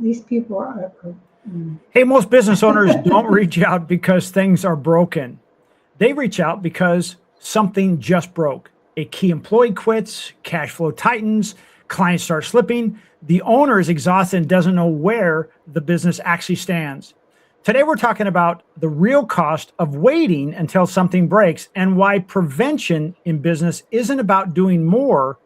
these people are Hey, most business owners don't reach out because things are broken. They reach out because something just broke. A key employee quits, cash flow tightens, clients start slipping. The owner is exhausted and doesn't know where the business actually stands. Today, we're talking about the real cost of waiting until something breaks and why prevention in business isn't about doing more,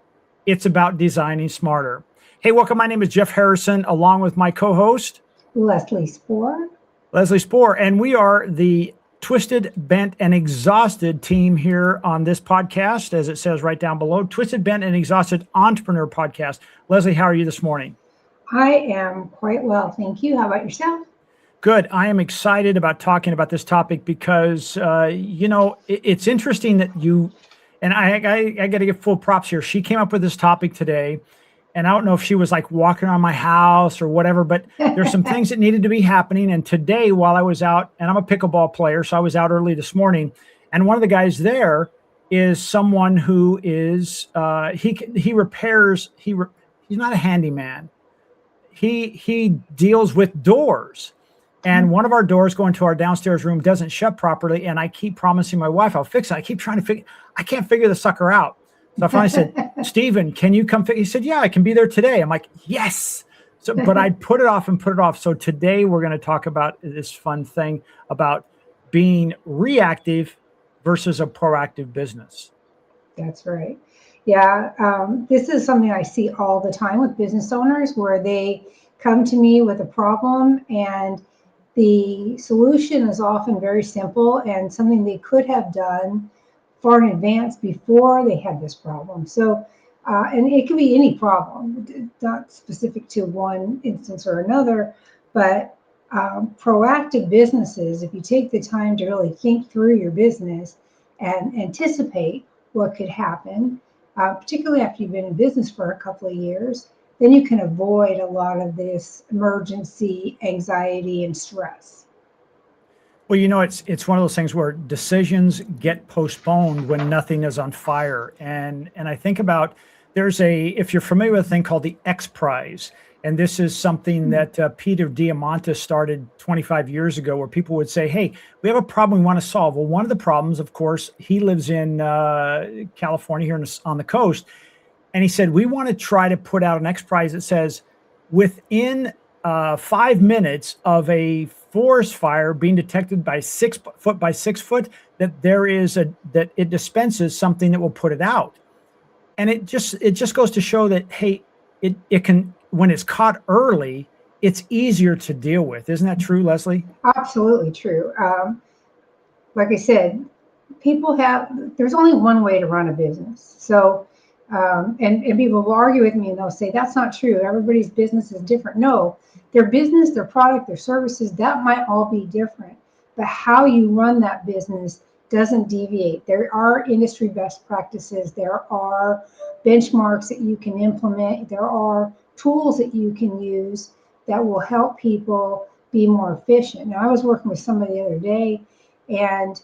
it's about designing smarter. Hey, welcome. My name is Jeff Harrison, along with my co-host, Leslie Spoor. Leslie Spoor, and we are the Twisted, Bent, and Exhausted team here on this podcast, as it says right down below, Twisted, Bent, and Exhausted Entrepreneur Podcast. Leslie, how are you this morning? I am quite well, thank you. How about yourself? Good. I am excited about talking about this topic because, it's interesting that you, and I got to give full props here. She came up with this topic today, and I don't know if she was like walking around my house or whatever, but there's some things that needed to be happening. And today, while I was out, and I'm a pickleball player, so I was out early this morning, and one of the guys there is someone who is, he repairs, he's not a handyman. He deals with doors. And one of our doors going to our downstairs room doesn't shut properly. And I keep promising my wife I'll fix it. I keep trying to I can't figure the sucker out. So I finally said, Steven, can you come fix? He said, yeah, I can be there today. I'm like, yes. So, but I put it off. So today we're going to talk about this fun thing about being reactive versus a proactive business. That's right. Yeah. This is something I see all the time with business owners where they come to me with a problem, and the solution is often very simple and something they could have done far in advance before they had this problem. So, and it can be any problem, not specific to one instance or another, but proactive businesses, if you take the time to really think through your business and anticipate what could happen, particularly after you've been in business for a couple of years, then you can avoid a lot of this emergency anxiety and stress. Well, it's one of those things where decisions get postponed when nothing is on fire. And I think about if you're familiar with a thing called the X Prize, and this is something that Peter Diamandis started 25 years ago, where people would say, hey, we have a problem we want to solve. Well, one of the problems, of course, he lives in California here on the coast. And he said, we want to try to put out an X Prize that says within 5 minutes of a forest fire being detected by 6 foot by 6 foot, that it dispenses something that will put it out. And it just goes to show that, hey, it can, when it's caught early, it's easier to deal with. Isn't that true, Leslie? Absolutely true. Like I said, there's only one way to run a business. So, and people will argue with me and they'll say, that's not true. Everybody's business is different. No, their business, their product, their services, that might all be different. But how you run that business doesn't deviate. There are industry best practices. There are benchmarks that you can implement. There are tools that you can use that will help people be more efficient. Now, I was working with somebody the other day, and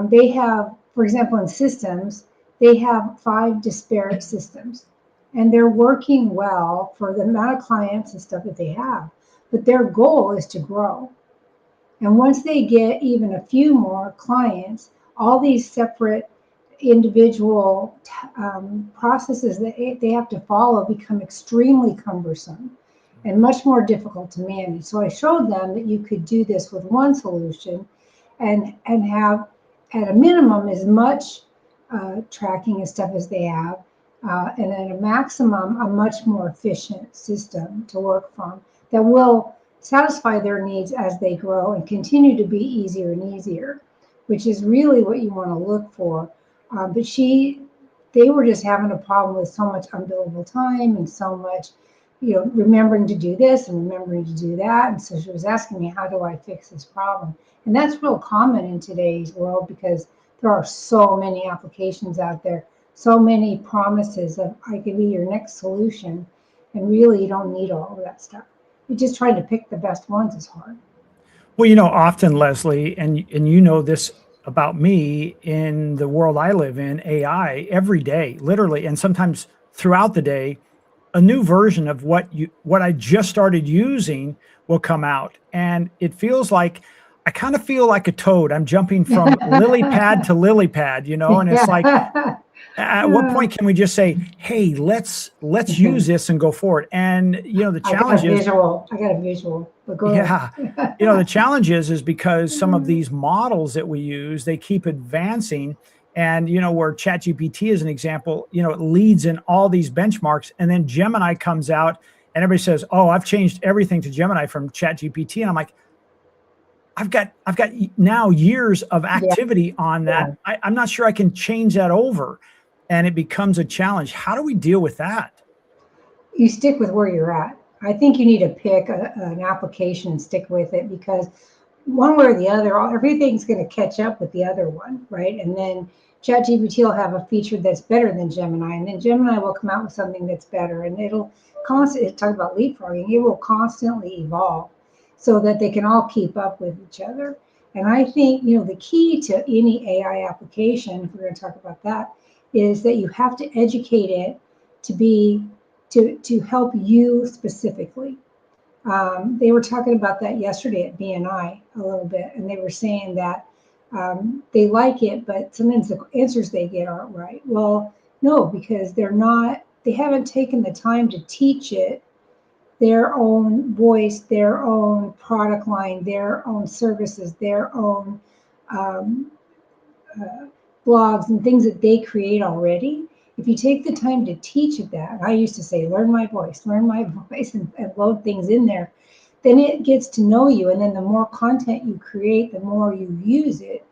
they have, for example, in systems, they have 5 disparate systems, and they're working well for the amount of clients and stuff that they have. But their goal is to grow. And once they get even a few more clients, all these separate individual processes that they have to follow become extremely cumbersome and much more difficult to manage. So I showed them that you could do this with one solution and have at a minimum as much tracking and stuff as they have, and at a maximum, a much more efficient system to work from that will satisfy their needs as they grow and continue to be easier and easier, which is really what you want to look for. But they were just having a problem with so much unbillable time and so much, remembering to do this and remembering to do that. And so she was asking me, how do I fix this problem? And that's real common in today's world because there are so many applications out there, so many promises of I can be your next solution. And really, you don't need all of that stuff. You just trying to pick the best ones is hard. Well, often, Leslie, and you know this about me in the world I live in, AI, every day, literally, and sometimes throughout the day, a new version of what I just started using will come out. And it feels like I kind of feel like a toad. I'm jumping from lily pad to lily pad, and it's like, Yeah. at what point can we just say, hey, let's use this and go forward? And the I got a challenge is, visual. I got a visual. But go yeah, ahead. the challenge is because some of these models that we use, they keep advancing. And where ChatGPT is an example, it leads in all these benchmarks, and then Gemini comes out and everybody says, oh, I've changed everything to Gemini from ChatGPT. And I'm like, I've got now years of Yeah. activity on that. Yeah. I'm not sure I can change that over. And it becomes a challenge. How do we deal with that? You stick with where you're at. I think you need to pick an application and stick with it, because one way or the other, everything's going to catch up with the other one, right? And then ChatGPT will have a feature that's better than Gemini, and then Gemini will come out with something that's better, and it'll constantly talk about leapfrogging. It will constantly evolve so that they can all keep up with each other. And I think the key to any AI application, if we're going to talk about that, is that you have to educate it to be to help you specifically. They were talking about that yesterday at BNI a little bit, and they were saying that they like it, but sometimes the answers they get aren't right. Well, no, because they haven't taken the time to teach it their own voice, their own product line, their own services, their own um, uh, blogs and things that they create already. If you take the time to teach it that, I used to say, learn my voice, and load things in there, then it gets to know you. And then the more content you create, the more you use it,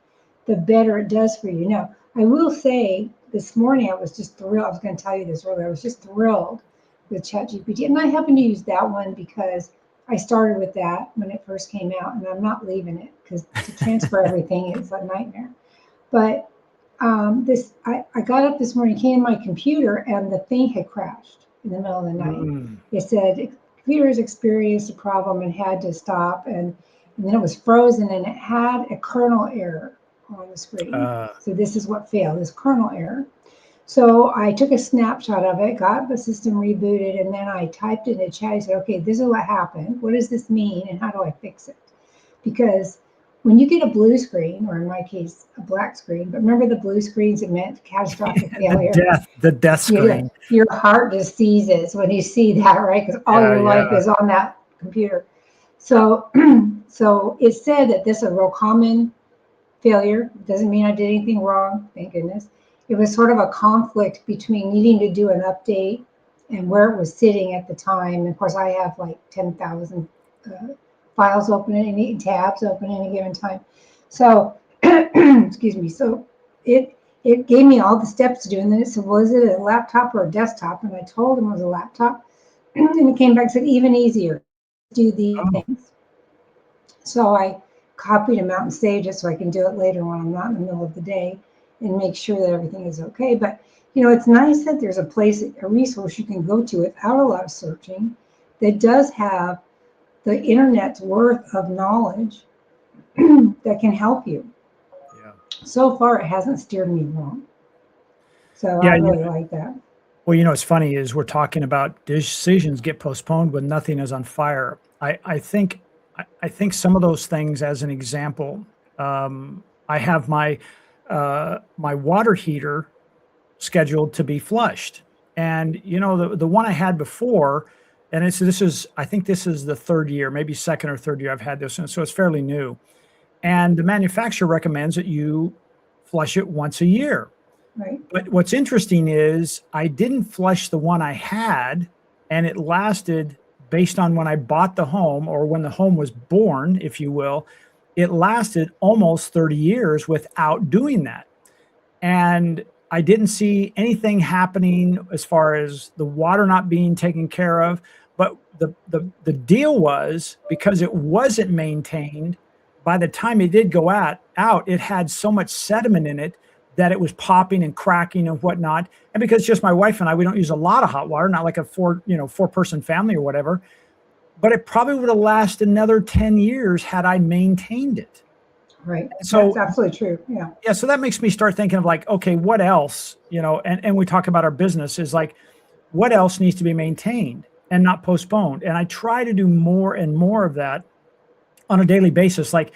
the better it does for you. Now, I will say this morning, I was just thrilled. I was going to tell you this earlier. I was just thrilled with ChatGPT. And I happen to use that one because I started with that when it first came out, and I'm not leaving it, because to transfer everything is a nightmare. But I got up this morning, came in my computer, and the thing had crashed in the middle of the night. Mm. It said computer has experienced a problem and had to stop, and then it was frozen, and it had a kernel error on the screen. So this is what failed, this kernel error. So I took a snapshot of it, got the system rebooted, and then I typed it in the chat. I said, okay, this is what happened. What does this mean, and how do I fix it? Because when you get a blue screen, or in my case, a black screen, but remember the blue screens, it meant catastrophic failure. The death screen. Your heart just seizes when you see that, right? Because all your life is on that computer. So, so it said that this is a real common failure. Doesn't mean I did anything wrong, thank goodness. It was sort of a conflict between needing to do an update and where it was sitting at the time. And of course, I have like 10,000 files open at any tabs open at any given time. So, excuse me. So it gave me all the steps to do, and then it said, "Well, is it a laptop or a desktop?" And I told him it was a laptop, and it came back and said, "Even easier, do these things." So I copied them out and saved it so I can do it later when I'm not in the middle of the day and make sure that everything is okay. But it's nice that there's a resource you can go to without a lot of searching that does have the internet's worth of knowledge that can help you. Yeah. So far, it hasn't steered me wrong. So I really like that. Well, what's funny is we're talking about decisions get postponed when nothing is on fire. I think some of those things, as an example, I have my water heater scheduled to be flushed, and the one I had before, and I think this is the third year, maybe second or third year I've had this, and so it's fairly new. And the manufacturer recommends that you flush it once a year. Right. But what's interesting is I didn't flush the one I had, and it lasted, based on when I bought the home, or when the home was born, if you will, it lasted almost 30 years without doing that. And I didn't see anything happening as far as the water not being taken care of. But the deal was, because it wasn't maintained, by the time it did go out, it had so much sediment in it that it was popping and cracking and whatnot. And because just my wife and I, we don't use a lot of hot water, not like a four-person family or whatever, but it probably would have lasted another 10 years had I maintained it. Right. So that's absolutely true. Yeah. Yeah. So that makes me start thinking of like, okay, what else, and we talk about our business is like, what else needs to be maintained and not postponed. And I try to do more and more of that on a daily basis. Like,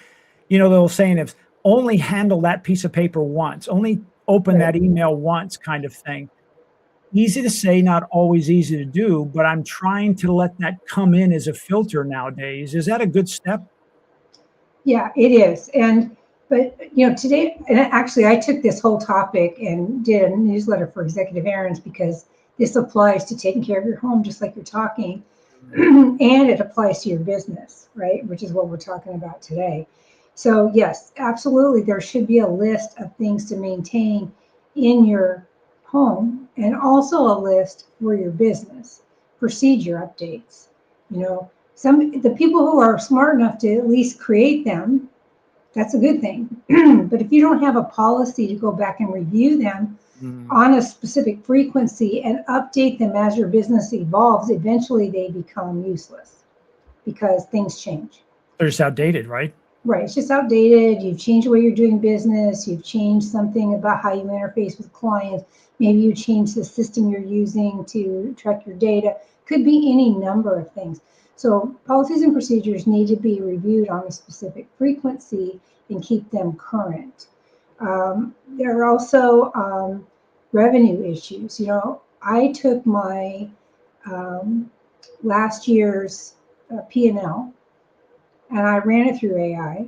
the old saying is only handle that piece of paper once, only open Right. that email once kind of thing. Easy to say, not always easy to do, but I'm trying to let that come in as a filter nowadays. Is that a good step? Yeah, it is. But today, and actually I took this whole topic and did a newsletter for executive errands because this applies to taking care of your home, just like you're talking, and it applies to your business, right? Which is what we're talking about today. So yes, absolutely, there should be a list of things to maintain in your home and also a list for your business, procedure updates. You know, the people who are smart enough to at least create them, that's a good thing. But if you don't have a policy to go back and review them Mm. on a specific frequency and update them as your business evolves, eventually they become useless because things change. They're just outdated, right? Right, it's just outdated. You've changed the way you're doing business. You've changed something about how you interface with clients. Maybe you changed the system you're using to track your data. Could be any number of things. So policies and procedures need to be reviewed on a specific frequency and keep them current. There are also revenue issues. I took my um, last year's P&L and I ran it through AI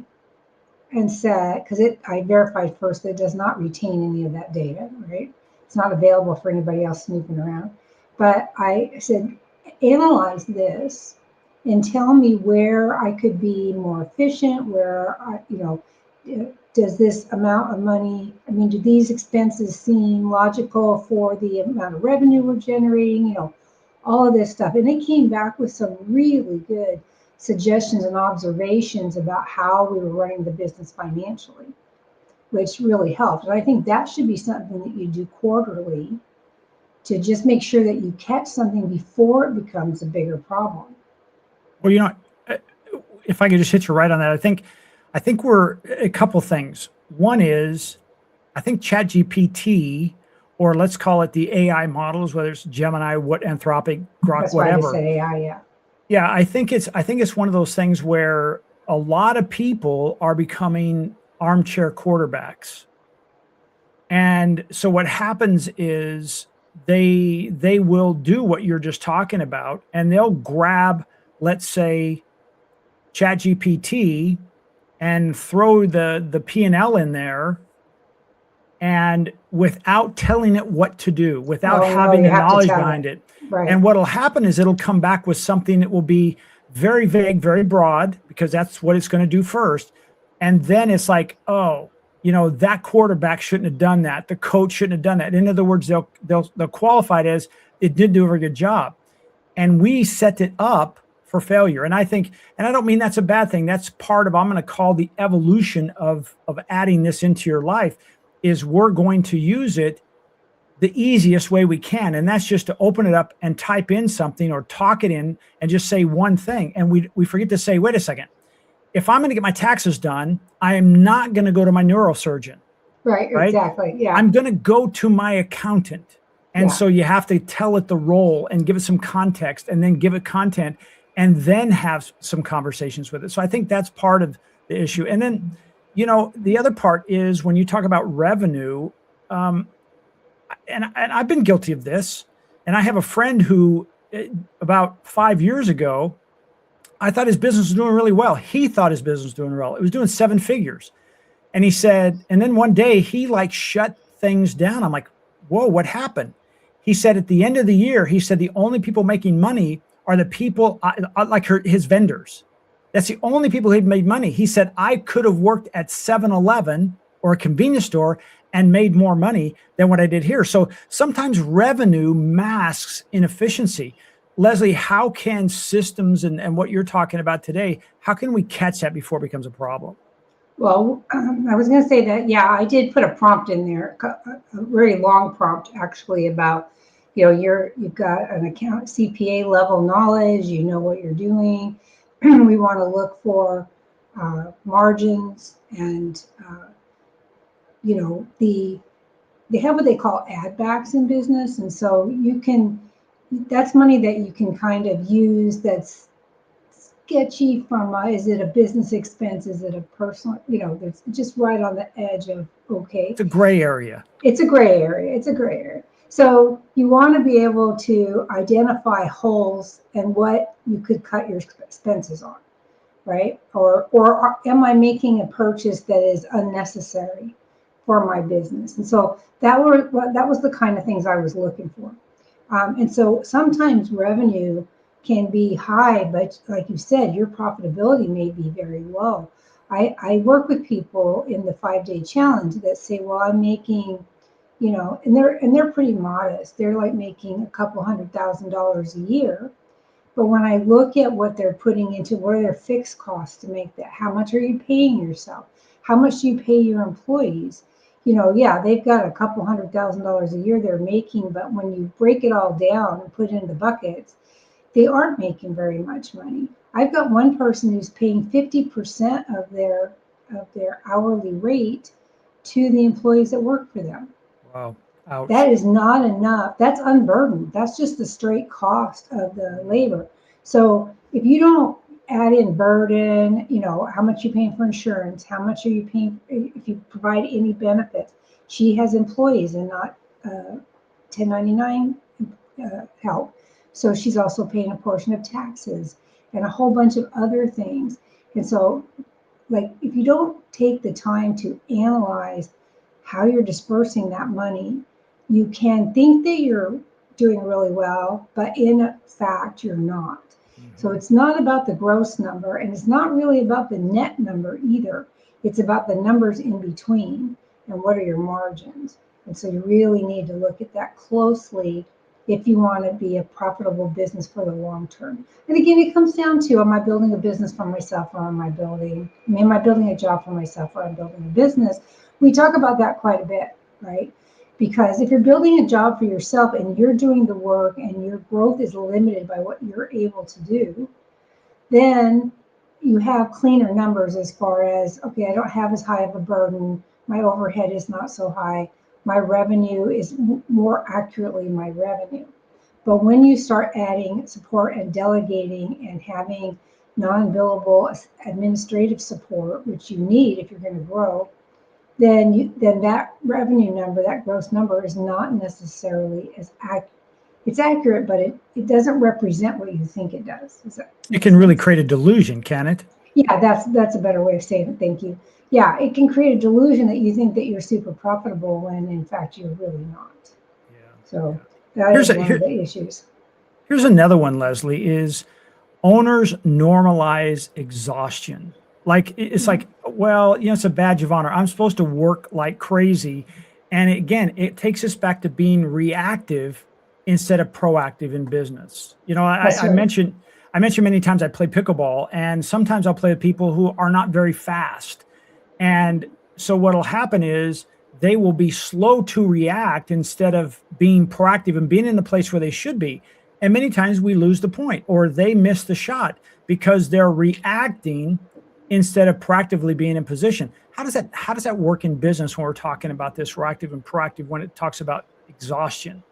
and said, because I verified first that it does not retain any of that data, right? It's not available for anybody else snooping around. But I said, analyze this and tell me where I could be more efficient, does this amount of money, do these expenses seem logical for the amount of revenue we're generating, all of this stuff. And it came back with some really good suggestions and observations about how we were running the business financially, which really helped. And I think that should be something that you do quarterly to just make sure that you catch something before it becomes a bigger problem. Well, uh, if I could just hit you right on that, I think we're a couple things. One is, I think ChatGPT, or let's call it the AI models, whether it's Gemini, Anthropic, Grok, That's why I just whatever. said AI, yeah. Yeah, I think it's one of those things where a lot of people are becoming armchair quarterbacks. And so what happens is they will do what you're just talking about, and they'll grab, let's say, ChatGPT and throw the P&L in there, and without telling it what to do, without Oh no, having you the have to knowledge tell behind it. it. Right. And what'll happen is it'll come back with something that will be very vague, very broad, because that's what it's going to do first. And then it's like, oh, that quarterback shouldn't have done that. The coach shouldn't have done that. In other words, they'll qualify it as it didn't do a very good job. And we set it up for failure. And I think, and I don't mean that's a bad thing. That's part of, I'm going to call the evolution of adding this into your life, is we're going to use it the easiest way we can. And that's just to open it up and type in something or talk it in and just say one thing. And we forget to say, wait a second, if I'm going to get my taxes done, I am not going to go to my neurosurgeon, Right, right? exactly. Yeah. I'm going to go to my accountant. And Yeah. so you have to tell it the role and give it some context, and then give it content, and then have some conversations with it. So I think that's part of the issue. And then, the other part is when you talk about revenue, um, and I've been guilty of this. And I have a friend who, about 5 years ago, I thought his business was doing really well. He thought his business was doing well. It was doing 7 figures. And he said, and then one day he like shut things down. I'm like, whoa, what happened? He said at the end of the year, he said the only people making money are the people like his vendors. That's the only people who'd made money. He said, I could have worked at 7-Eleven or a convenience store and made more money than what I did here. So sometimes revenue masks inefficiency. Leslie, how can systems and what you're talking about today, how can we catch that before it becomes a problem? Well, I was going to say that, yeah, I did put a prompt in there, a very long prompt actually about, you've got an account CPA level knowledge, you know what you're doing. We want to look for margins and, they have what they call ad backs in business. And so you can that's money that you can kind of use that's sketchy from is it a business expense? Is it a personal, that's just right on the edge of okay. It's a gray area. It's a gray area. It's a gray area. So you want to be able to identify holes and what you could cut your expenses on, right? Or am I making a purchase that is unnecessary for my business? And so that was the kind of things I was looking for. And so sometimes revenue can be high, but like you said, your profitability may be very low. I work with people in the 5-day challenge that say, well, I'm making, and they're pretty modest. They're like making a couple $100,000 a year. But when I look at what they're putting into, what are their fixed costs to make that? How much are you paying yourself? How much do you pay your employees? Yeah, they've got a couple $100,000 a year they're making, but when you break it all down and put it into buckets, they aren't making very much money. I've got one person who's paying 50% of their hourly rate to the employees that work for them. Wow. Ouch. That is not enough. That's unburdened. That's just the straight cost of the labor. So if you don't add in burden, how much you paying for insurance, how much are you paying if you provide any benefits. She has employees and not 1099 help. So she's also paying a portion of taxes and a whole bunch of other things. And so, like, if you don't take the time to analyze how you're dispersing that money, you can think that you're doing really well, but in fact, you're not. So it's not about the gross number, and it's not really about the net number either. It's about the numbers in between and what are your margins. And so you really need to look at that closely if you want to be a profitable business for the long term. And again, it comes down to, am I building a business for myself, or am I building a job for myself, or am I building a business? We talk about that quite a bit, right? Because if you're building a job for yourself and you're doing the work and your growth is limited by what you're able to do, then you have cleaner numbers as far as, okay, I don't have as high of a burden. My overhead is not so high. My revenue is more accurately my revenue. But when you start adding support and delegating and having non-billable administrative support, which you need if you're going to grow, then that revenue number, that gross number, is not necessarily as accurate. It's accurate, but it doesn't represent what you think it does. It can really create a delusion, can it? Yeah, that's a better way of saying it. Thank you. Yeah, it can create a delusion that you think that you're super profitable when in fact you're really not. Yeah. So that Here's is one of the issues. Here's another one, Leslie, is owners normalize exhaustion. Like it's like, well, it's a badge of honor. I'm supposed to work like crazy. And again, it takes us back to being reactive instead of proactive in business. That's I right. mentioned many times I play pickleball, and sometimes I'll play with people who are not very fast. And so what'll happen is they will be slow to react instead of being proactive and being in the place where they should be. And many times we lose the point, or they miss the shot because they're reacting instead of proactively being in position. How does that work in business when we're talking about this reactive and proactive, when it talks about exhaustion?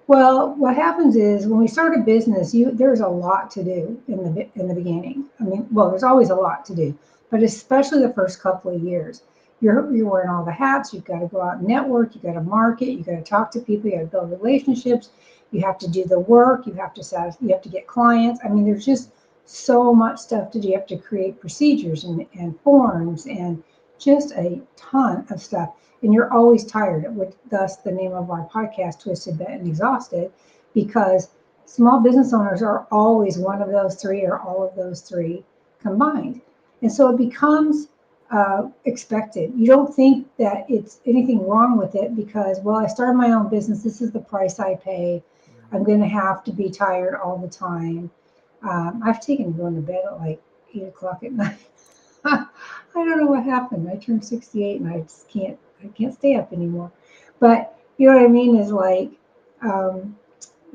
Well, what happens is when we start a business, there's a lot to do in the beginning. I mean, well, there's always a lot to do, but especially the first couple of years. You're wearing all the hats. You've got to go out and network. You got to market. You got to talk to people. You got to build relationships. You have to do the work. You have to get clients. I mean, there's just so much stuff to do. You have to create procedures and forms and just a ton of stuff. And you're always tired, which thus the name of our podcast, Twisted, Bent, and Exhausted, because small business owners are always one of those three or all of those three combined. And so it becomes expected. You don't think that it's anything wrong with it because, well, I started my own business. This is the price I pay. I'm going to have to be tired all the time. I've taken to going to bed at like 8 o'clock at night. I don't know what happened. I turned 68 and I just can't stay up anymore. But you know what I mean is like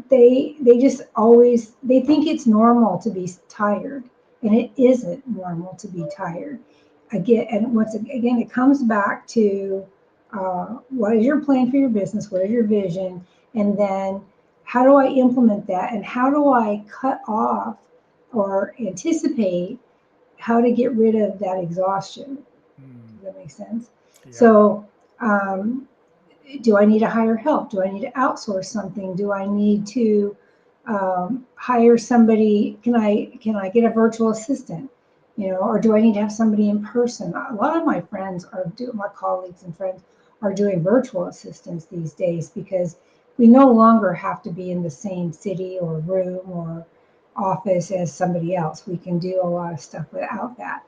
they just always they think it's normal to be tired, and it isn't normal to be tired. Again, it comes back to what is your plan for your business? What is your vision? And then how do I implement that? And how do I cut off or anticipate how to get rid of that exhaustion? Does that make sense? Yeah. So, do I need to hire help? Do I need to outsource something? Do I need to hire somebody? Can I get a virtual assistant? Or do I need to have somebody in person? A lot of my friends my colleagues and friends are doing virtual assistants these days because we no longer have to be in the same city or room or office as somebody else. We can do a lot of stuff without that.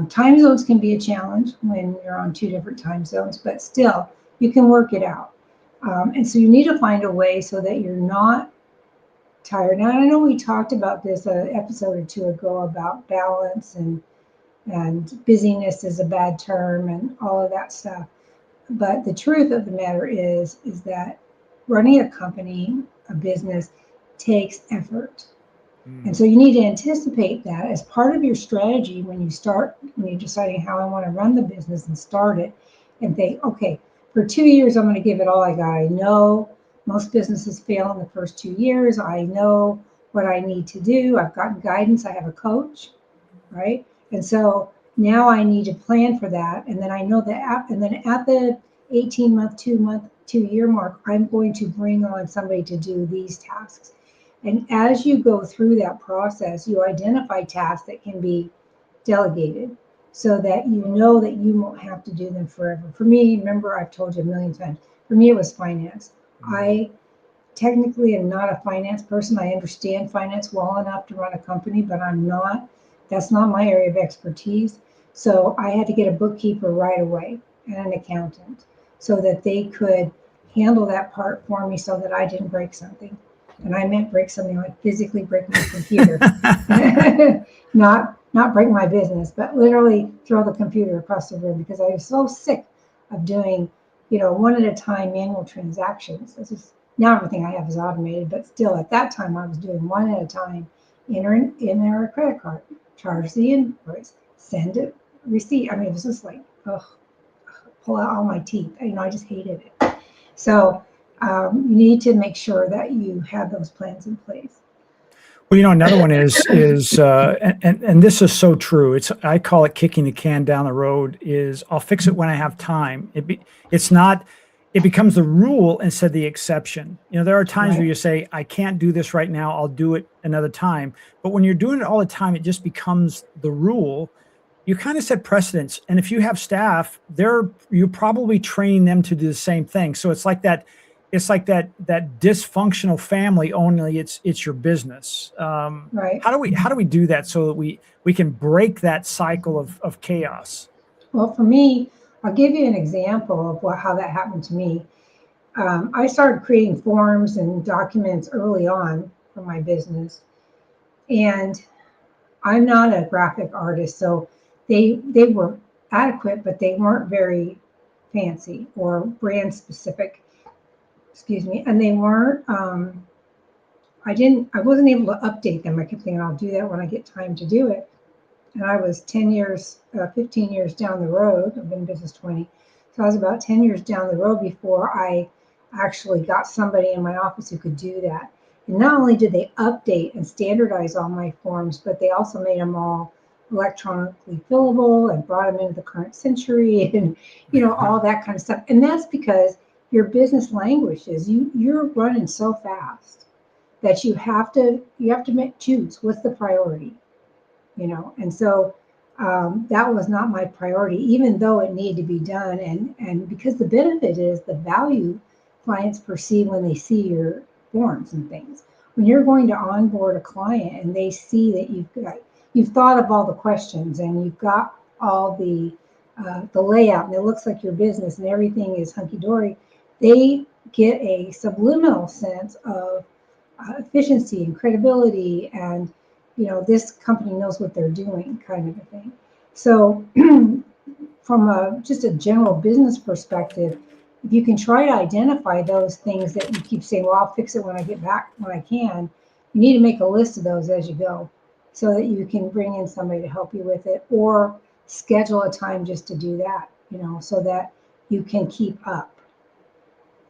Time zones can be a challenge when you're on two different time zones, but still, you can work it out. And so you need to find a way so that you're not tired. Now, I know we talked about this an episode or two ago about balance and busyness is a bad term and all of that stuff. But the truth of the matter is that running a company, a business, takes effort. And so you need to anticipate that as part of your strategy when you're deciding how I want to run the business and start it, and think, okay, for 2 years, I'm going to give it all I got. I know most businesses fail in the first 2 years. I know what I need to do. I've gotten guidance. I have a coach, right? And so now I need to plan for that. And then I know that, and then at the 18-month, 2 year mark, I'm going to bring on somebody to do these tasks. And as you go through that process, you identify tasks that can be delegated so that you know that you won't have to do them forever. For me, remember, I've told you a million times, for me, it was finance. I technically am not a finance person. I understand finance well enough to run a company, but that's not my area of expertise. So I had to get a bookkeeper right away and an accountant so that they could handle that part for me so that I didn't break something. And I meant break something like physically break my computer, not break my business, but literally throw the computer across the room because I was so sick of doing, one at a time manual transactions. Now everything I have is automated, but still at that time I was doing one at a time. Enter a credit card, charge the invoice, send it, receipt. I mean, it was just like, ugh, pull out all my teeth. I just hated it. So you need to make sure that you have those plans in place. Well, another one is and this is so true. I call it kicking the can down the road. Is I'll fix it when I have time. It becomes the rule instead of the exception. There are times where you say, I can't do this right now. I'll do it another time. But when you're doing it all the time, it just becomes the rule. You kind of set precedents. And if you have staff, you're probably training them to do the same thing. So it's like that dysfunctional family, only it's your business. Right. How do we do that so that we can break that cycle of chaos? Well, for me, I'll give you an example of how that happened to me. I started creating forms and documents early on for my business, and I'm not a graphic artist, so they were adequate, but they weren't very fancy or brand specific. Excuse me, and they weren't. I wasn't able to update them. I kept thinking I'll do that when I get time to do it. And I was 10 years, 15 years down the road. I've been in business 20. So I was about 10 years down the road before I actually got somebody in my office who could do that. And not only did they update and standardize all my forms, but they also made them all electronically fillable and brought them into the current century and, all that kind of stuff. And that's because your business language is you're running so fast that you have to choose what's the priority. And so that was not my priority, even though it needed to be done. And because the benefit is the value clients perceive when they see your forms and things. When you're going to onboard a client and they see that you've thought of all the questions and you've got all the layout and it looks like your business and everything is hunky-dory, they get a subliminal sense of efficiency and credibility and this company knows what they're doing, kind of a thing. So from just a general business perspective, if you can try to identify those things that you keep saying, well, I'll fix it when I get back, when I can, you need to make a list of those as you go so that you can bring in somebody to help you with it or schedule a time just to do that, so that you can keep up.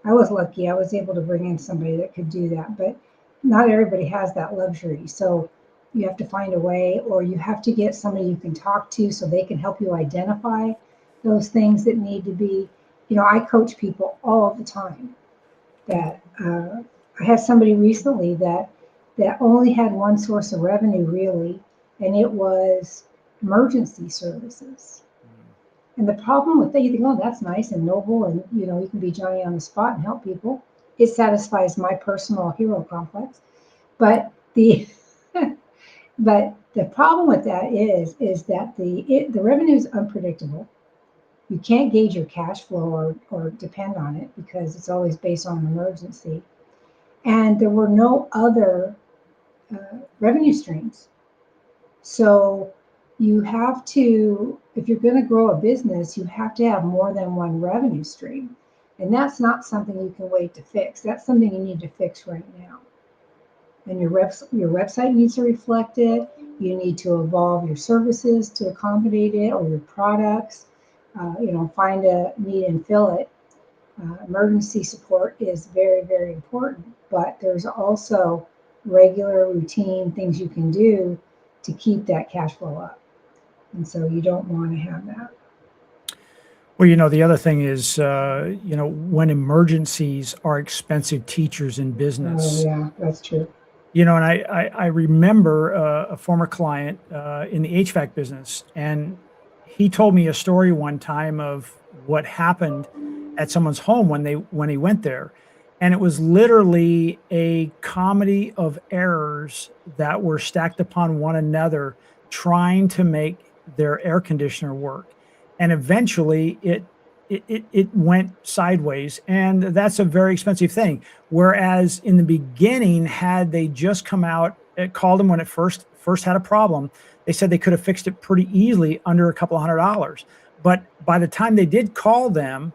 I was lucky. I was able to bring in somebody that could do that, but not everybody has that luxury. So you have to find a way, or you have to get somebody you can talk to so they can help you identify those things that need to be. I coach people all the time that I had somebody recently that only had one source of revenue really, and it was emergency services. And the problem with that, you think, oh, that's nice and noble, and you can be Johnny on the spot and help people. It satisfies my personal hero complex. But the but the problem with that is that the revenue is unpredictable. You can't gauge your cash flow or depend on it because it's always based on an emergency. And there were no other revenue streams. So you have to, if you're going to grow a business, you have to have more than one revenue stream. And that's not something you can wait to fix. That's something you need to fix right now. And your website needs to reflect it. You need to evolve your services to accommodate it, or your products. Find a need and fill it. Emergency support is very, very important, but there's also regular routine things you can do to keep that cash flow up. And so you don't want to have that. Well, the other thing is, when emergencies are expensive teachers in Oh, business. yeah, that's true. And I remember a former client in the HVAC business, and he told me a story one time of what happened at someone's home when he went there, and it was literally a comedy of errors that were stacked upon one another, trying to make their air conditioner work, and eventually it went sideways, and that's a very expensive thing. Whereas in the beginning, had they just come out, it called them when it first had a problem, they said they could have fixed it pretty easily under a couple of $100. But by the time they did call them,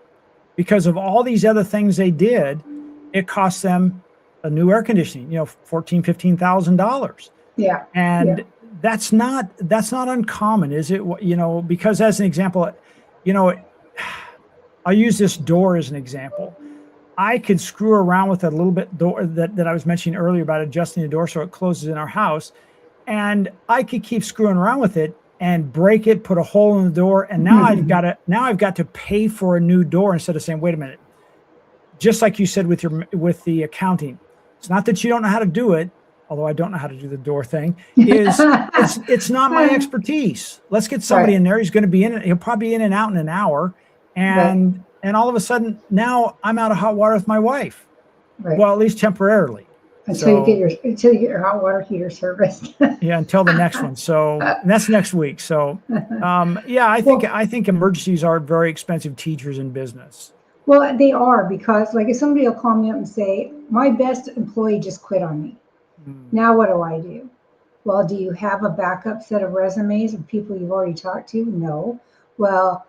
because of all these other things they did, it cost them a new air conditioning, $14,000-15,000. Yeah, yeah, And that's not uncommon, is it? Because as an example, you know, I'll use this door as an example. I could screw around with a little bit door that I was mentioning earlier about adjusting the door so it closes in our house. And I could keep screwing around with it and break it, put a hole in the door. And now I've got to pay for a new door instead of saying, wait a minute, just like you said with the accounting. It's not that you don't know how to do it, although I don't know how to do the door thing, it's not my expertise. Let's get somebody right, in there. He's going to be in it. He'll probably be in and out in an hour. right, And all of a sudden now I'm out of hot water with my wife. right. Well, at least temporarily. Until So you get your hot water heater serviced. yeah, until the next one. So and that's next week. So yeah, Well, I think emergencies are very expensive teachers in business. well, they are, because like if somebody will call me up and say, my best employee just quit on me. Mm, Now what do I do? Well, do you have a backup set of resumes of people you've already talked to? No. Well,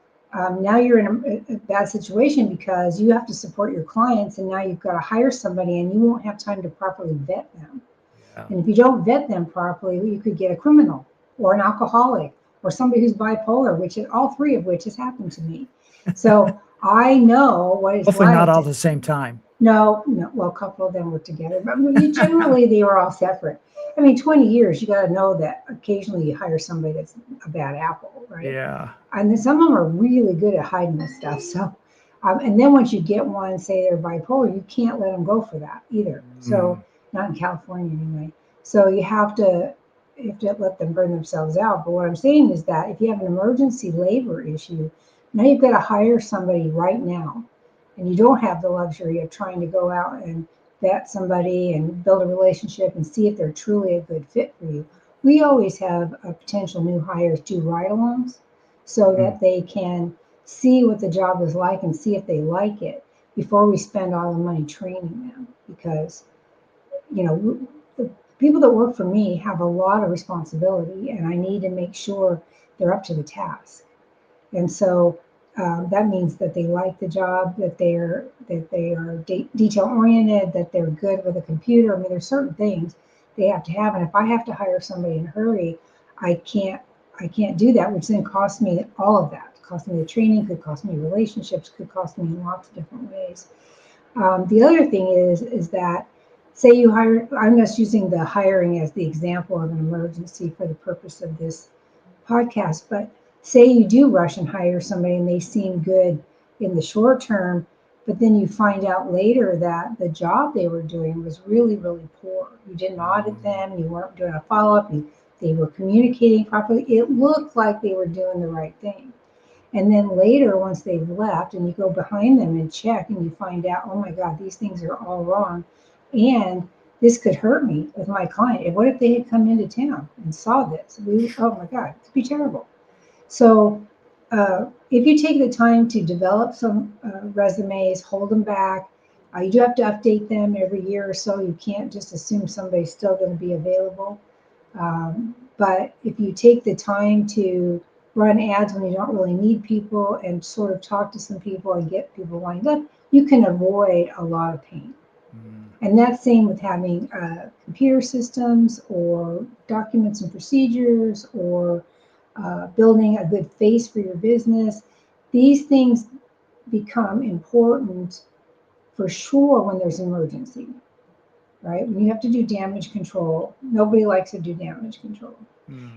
now you're in a bad situation because you have to support your clients, and now you've got to hire somebody, and you won't have time to properly vet them. yeah. And if you don't vet them properly, you could get a criminal or an alcoholic or somebody who's bipolar, all three of which has happened to me. So I know what it's Hopefully not like all to, at the same time. no, no. Well, a couple of them were together, but generally they were all separate. I mean, 20 years, you got to know that occasionally you hire somebody that's a bad apple, right? Yeah. And then some of them are really good at hiding this stuff. So, and then once you get one, say they're bipolar, you can't let them go for that either. So, Mm, not in California anyway. So you have to let them burn themselves out. But what I'm saying is that if you have an emergency labor issue, now you've got to hire somebody right now, and you don't have the luxury of trying to go out and vet somebody and build a relationship and see if they're truly a good fit for you. We always have potential new hires do ride-alongs so mm. that they can see what the job is like and see if they like it before we spend all the money training them. Because the people that work for me have a lot of responsibility, and I need to make sure they're up to the task. And so that means that they like the job, that they are detail oriented, that they're good with a computer. I mean, there's certain things they have to have, and if I have to hire somebody in a hurry, I can't I can't do that, which then costs me all of that. It cost me the training, could cost me relationships, could cost me in lots of different ways. The other thing is that, say you hire, I'm just using the hiring as the example of an emergency for the purpose of this podcast, but say you do rush and hire somebody and they seem good in the short term, but then you find out later that the job they were doing was really, really poor. You didn't audit them, you weren't doing a follow-up, they were communicating properly. It looked like they were doing the right thing. And then later, once they've left and you go behind them and check and you find out, oh my God, these things are all wrong. And this could hurt me with my client. And what if they had come into town and saw this? Oh my God, it'd be terrible. So if you take the time to develop some resumes, hold them back, you do have to update them every year or so. You can't just assume somebody's still going to be available. But if you take the time to run ads when you don't really need people and sort of talk to some people and get people lined up, you can avoid a lot of pain. And that's same with having computer systems or documents and procedures or building a good face for your business. These things become important for sure when there's an emergency, right? When you have to do damage control, nobody likes to do damage control.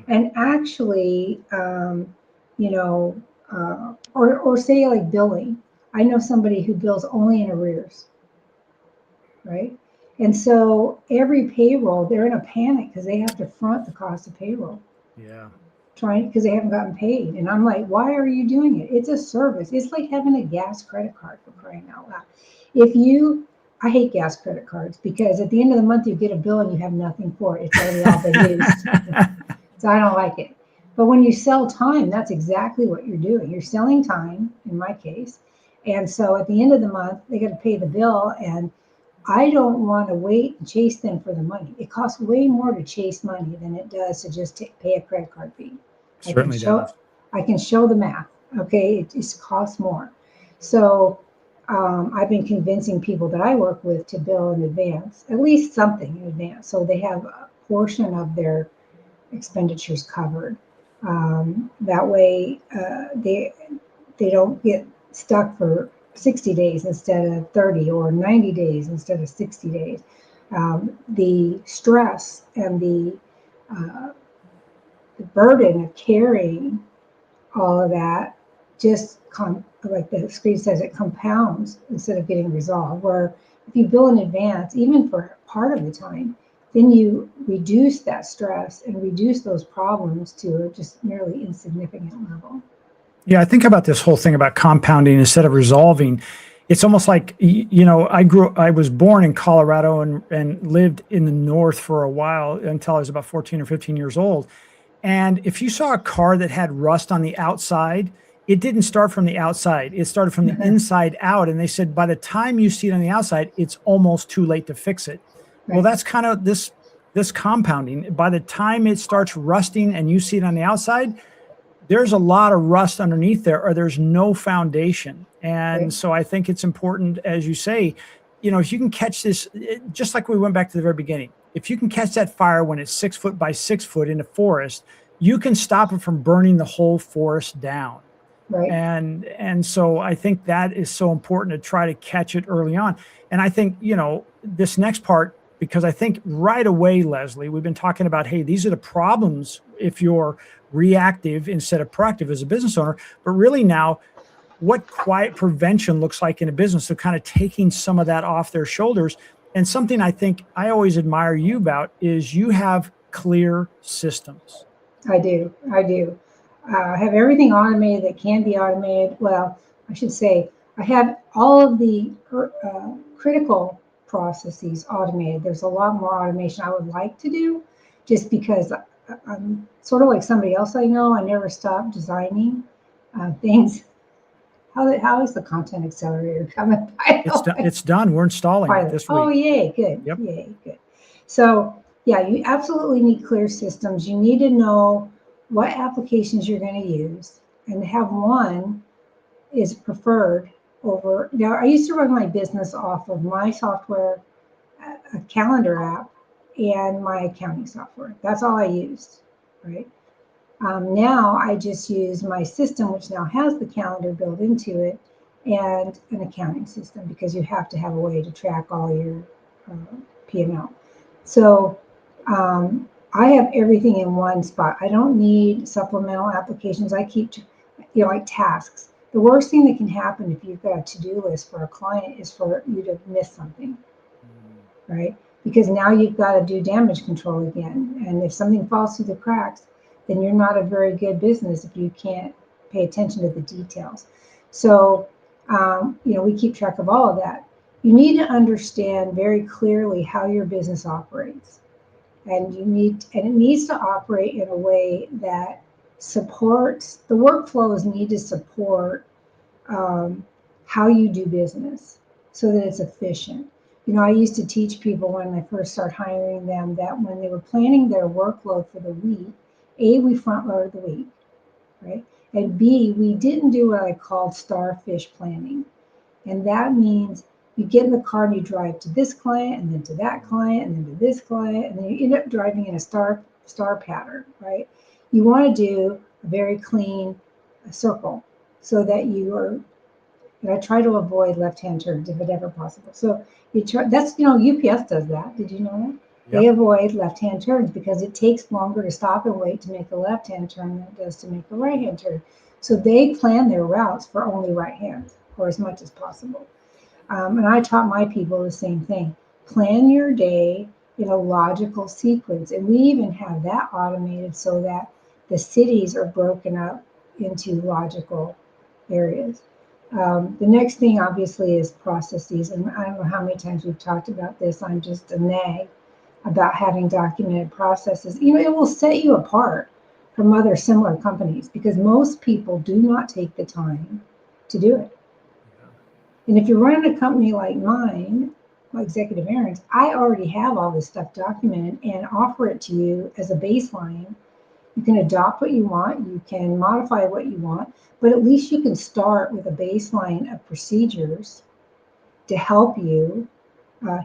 And actually, or say like billing. I know somebody who bills only in arrears, right? And so every payroll, they're in a panic because they have to front the cost of payroll. Yeah. Trying because they haven't gotten paid. And I'm like, why are you doing it? It's a service. It's like having a gas credit card, for crying out loud. I hate gas credit cards because at the end of the month you get a bill and you have nothing for it. It's already all been used. So I don't like it. But when you sell time, that's exactly what you're doing. You're selling time, in my case. And so at the end of the month, they got to pay the bill. And I don't want to wait and chase them for the money. It costs way more to chase money than it does to just pay a credit card fee. Certainly does. I can show the math. Okay, it just costs more. So I've been convincing people that I work with to bill in advance, at least something in advance, so they have a portion of their expenditures covered. That way, they don't get stuck for 60 days instead of 30 or 90 days instead of 60 days. The stress and the burden of carrying all of that like the screen says, it compounds instead of getting resolved. Where if you bill in advance, even for part of the time, then you reduce that stress and reduce those problems to a just merely insignificant level. Yeah, I think about this whole thing about compounding instead of resolving. It's almost like, I was born in Colorado and lived in the north for a while until I was about 14 or 15 years old. And if you saw a car that had rust on the outside, it didn't start from the outside. It started from the inside out. And they said, by the time you see it on the outside, it's almost too late to fix it. Right. Well, that's kind of this compounding. By the time it starts rusting and you see it on the outside, there's a lot of rust underneath there, or there's no foundation. And right. So I think it's important, as you say, if you can catch this, just like we went back to the very beginning, if you can catch that fire when it's 6 foot by 6 foot in a forest, you can stop it from burning the whole forest down. Right. And so I think that is so important to try to catch it early on. And I think, this next part, because I think right away, Leslie, we've been talking about, hey, these are the problems if you're reactive instead of proactive as a business owner, but really now what quiet prevention looks like in a business. So kind of taking some of that off their shoulders. And something I think I always admire you about is you have clear systems. I do. I have everything automated that can be automated. Well, I should say I have all of the critical processes automated. There's a lot more automation I would like to do just because I'm sort of like somebody else I know. I never stop designing things. How is the content accelerator coming? It's done. We're installing it this week. Oh, yay, good. Yep. Yay, good. So yeah, you absolutely need clear systems. You need to know what applications you're going to use, and have one is preferred over. Now, I used to run my business off of my software, a calendar app, and my accounting software. That's all I used, right? Now I just use my system, which now has the calendar built into it, and an accounting system, because you have to have a way to track all your P&L. So I have everything in one spot. I don't need supplemental applications. I keep, like tasks. The worst thing that can happen if you've got a to-do list for a client is for you to miss something, right? Because now you've got to do damage control again. And if something falls through the cracks, then you're not a very good business if you can't pay attention to the details. So, we keep track of all of that. You need to understand very clearly how your business operates. And it needs to operate in a way that supports, the workflows need to support how you do business so that it's efficient. I used to teach people when I first started hiring them that when they were planning their workload for the week, A, we front loaded the week, right? And B, we didn't do what I called starfish planning. And that means you get in the car and you drive to this client and then to that client and then to this client, and then you end up driving in a star pattern, right? You want to do a very clean circle so that you are, and I try to avoid left-hand turns if ever possible. So that's, UPS does that. Did you know that? They Yep. avoid left-hand turns because it takes longer to stop and wait to make a left-hand turn than it does to make a right-hand turn. So they plan their routes for only right hands, or as much as possible. And I taught my people the same thing. Plan your day in a logical sequence. And we even have that automated so that the cities are broken up into logical areas. The next thing, obviously, is processes. And I don't know how many times we've talked about this. I'm just a nag about having documented processes. It will set you apart from other similar companies because most people do not take the time to do it. And if you're running a company like mine, my Executive Errands, I already have all this stuff documented and offer it to you as a baseline. You can adopt what you want, you can modify what you want, but at least you can start with a baseline of procedures to help you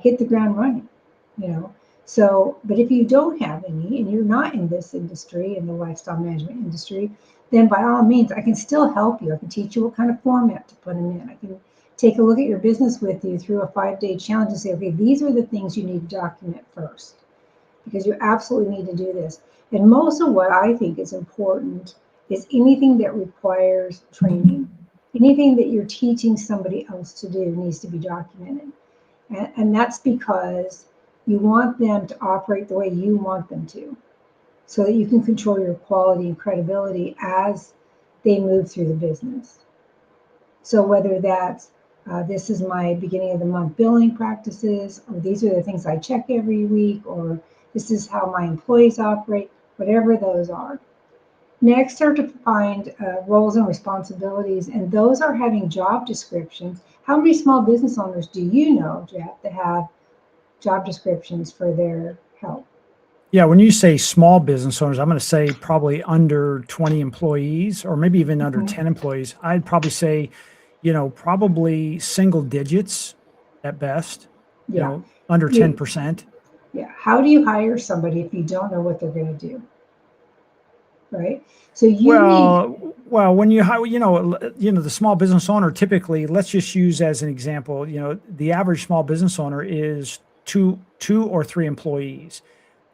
hit the ground running, you know. So, but if you don't have any and you're not in this industry, in the lifestyle management industry, then by all means, I can still help you. I can teach you what kind of format to put them in. I can take a look at your business with you through a 5-day challenge and say, okay, these are the things you need to document first, because you absolutely need to do this. And most of what I think is important is anything that requires training. Anything that you're teaching somebody else to do needs to be documented. And that's because you want them to operate the way you want them to, so that you can control your quality and credibility as they move through the business. So whether that's this is my beginning of the month billing practices, or these are the things I check every week, or this is how my employees operate, whatever those are. Next are defined roles and responsibilities, and those are having job descriptions. How many small business owners do you know, Jeff, that have job descriptions for their help? Yeah, when you say small business owners, I'm going to say probably under 20 employees or maybe even under 10 employees. I'd probably say, probably single digits at best, Yeah. under You, 10%. yeah. How do you hire somebody if you don't know what they're going to do? Right. So you need, Well, when you hire, the small business owner typically, let's just use as an example, the average small business owner is two or three employees.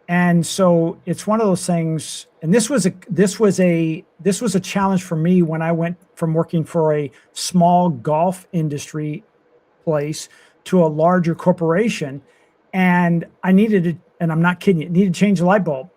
And so it's one of those things, and this was a challenge for me when I went from working for a small golf industry place to a larger corporation. And I needed to, and I'm not kidding you, needed to change the light bulb.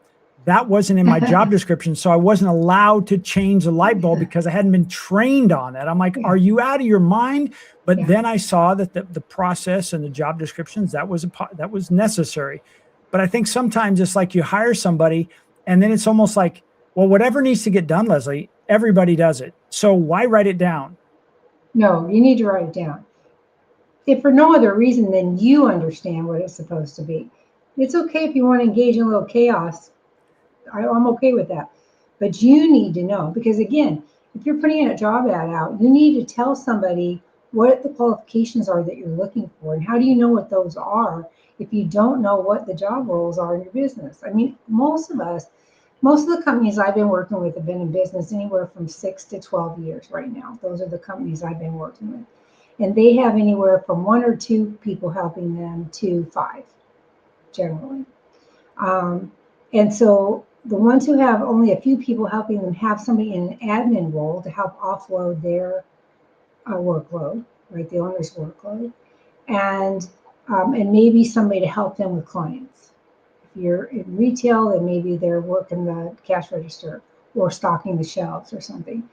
That wasn't in my job description. So I wasn't allowed to change the light bulb because I hadn't been trained on it. I'm like, are you out of your mind? But then I saw that the process and the job descriptions, that was necessary. But I think sometimes it's like you hire somebody and then it's almost like, well, whatever needs to get done, Leslie, everybody does it. So why write it down? no, you need to write it down. If for no other reason than you understand what it's supposed to be. It's okay if you want to engage in a little chaos. I'm okay with that. But you need to know, because again, if you're putting a job ad out, you need to tell somebody what the qualifications are that you're looking for. And how do you know what those are if you don't know what the job roles are in your business? I mean, most of us, most of the companies I've been working with have been in business anywhere from 6 to 12 years right now. Those are the companies I've been working with. And they have anywhere from 1 or 2 people helping them to 5, generally. And so the ones who have only a few people helping them have somebody in an admin role to help offload their workload, right? The owner's workload, and maybe somebody to help them with clients. If you're in retail, then maybe they're working the cash register or stocking the shelves or something.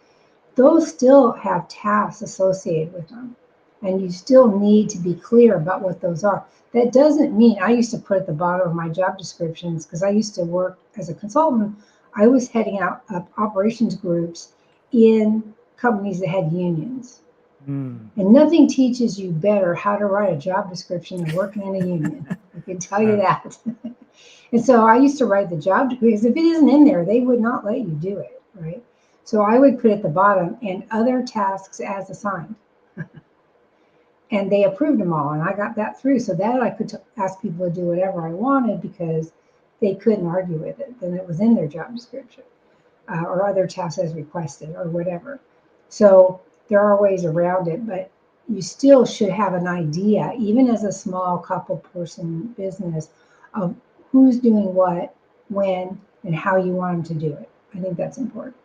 Those still have tasks associated with them, and you still need to be clear about what those are. That doesn't mean, I used to put at the bottom of my job descriptions, because I used to work as a consultant, I was heading up operations groups in companies that had unions. And nothing teaches you better how to write a job description than working in a union. I can tell you that. And so I used to write the job, because if it isn't in there, they would not let you do it, right? So I would put at the bottom, and other tasks as assigned. And they approved them all, and I got that through, so that I could ask people to do whatever I wanted, because they couldn't argue with it. Then it was in their job description, or other tasks as requested, or whatever. So there are ways around it, but you still should have an idea, even as a small couple person business, of who's doing what, when, and how you want them to do it. I think that's important.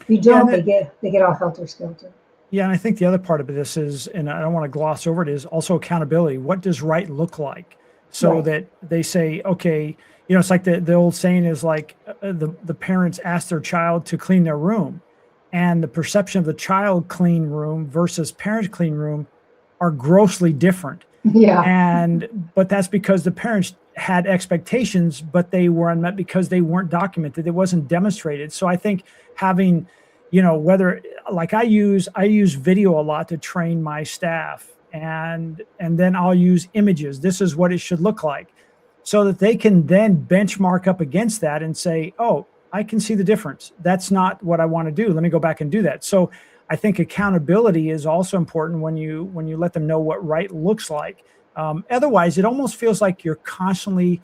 If you don't, they get all helter-skelter. Yeah, and I think the other part of this is, and I don't want to gloss over it, is also accountability. What does right look like? So that they say, okay, it's like the old saying is like the parents ask their child to clean their room, and the perception of the child clean room versus parent clean room are grossly different. Yeah. But that's because the parents had expectations, but they were unmet because they weren't documented. It wasn't demonstrated. So I think having, whether, like I use video a lot to train my staff, and then I'll use images. This is what it should look like, so that they can then benchmark up against that and say, oh, I can see the difference. That's not what I want to do. Let me go back and do that. So I think accountability is also important when you let them know what right looks like. Otherwise, it almost feels like you're constantly,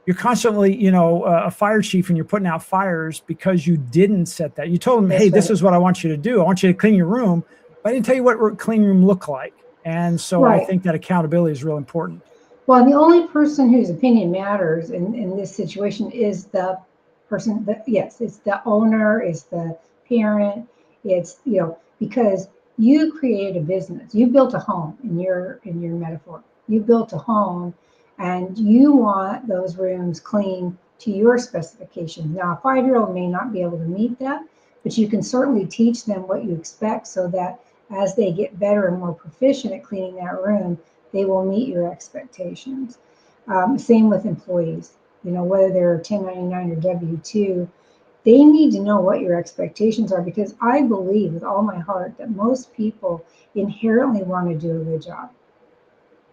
a fire chief, and you're putting out fires because you didn't set that. You told them, hey, this is what I want you to do. I want you to clean your room, but I didn't tell you what clean room looked like. And so I think that accountability is real important. Well, the only person whose opinion matters in this situation is the person that, yes, it's the owner, it's the parent, it's, because you created a business, you built a home in your metaphor. You built a home, and you want those rooms clean to your specifications. Now, a 5-year-old may not be able to meet that, but you can certainly teach them what you expect, so that as they get better and more proficient at cleaning that room, they will meet your expectations. Same with employees, whether they're 1099 or W-2, they need to know what your expectations are, because I believe with all my heart that most people inherently want to do a good job.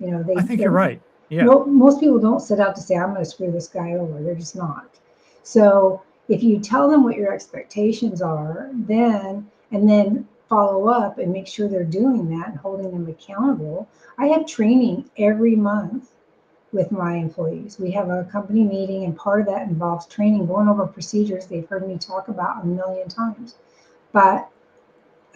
I think you're right. Yeah. Most people don't set out to say, I'm going to screw this guy over. They're just not. So if you tell them what your expectations are, and then follow up and make sure they're doing that and holding them accountable. I have training every month with my employees. We have a company meeting, and part of that involves training, going over procedures they've heard me talk about a million times. But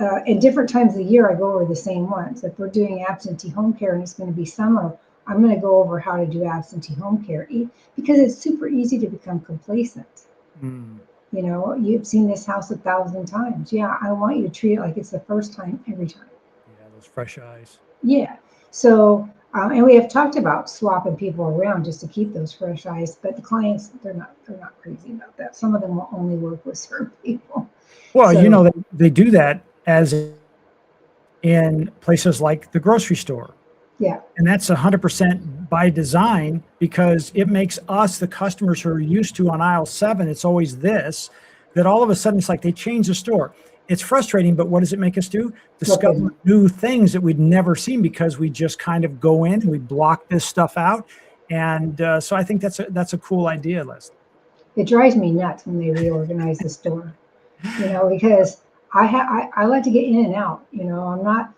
at different times of the year, I go over the same ones. If we're doing absentee home care and it's going to be summer, I'm going to go over how to do absentee home care, because it's super easy to become complacent. You've seen this house 1,000 times. Yeah, I want you to treat it like it's the first time every time. Yeah, those fresh eyes. Yeah. So, and we have talked about swapping people around just to keep those fresh eyes, but the clients, they're not crazy about that. Some of them will only work with certain people. Well, they do that as in places like the grocery store. Yeah. And that's 100% by design, because it makes us, the customers who are used to on aisle 7, it's always this, that all of a sudden it's like they change the store. It's frustrating, but what does it make us do? Discover new things that we'd never seen, because we just kind of go in and we block this stuff out. And so I think that's a cool idea, Leslie. It drives me nuts when they reorganize the store, because I like to get in and out. I'm not,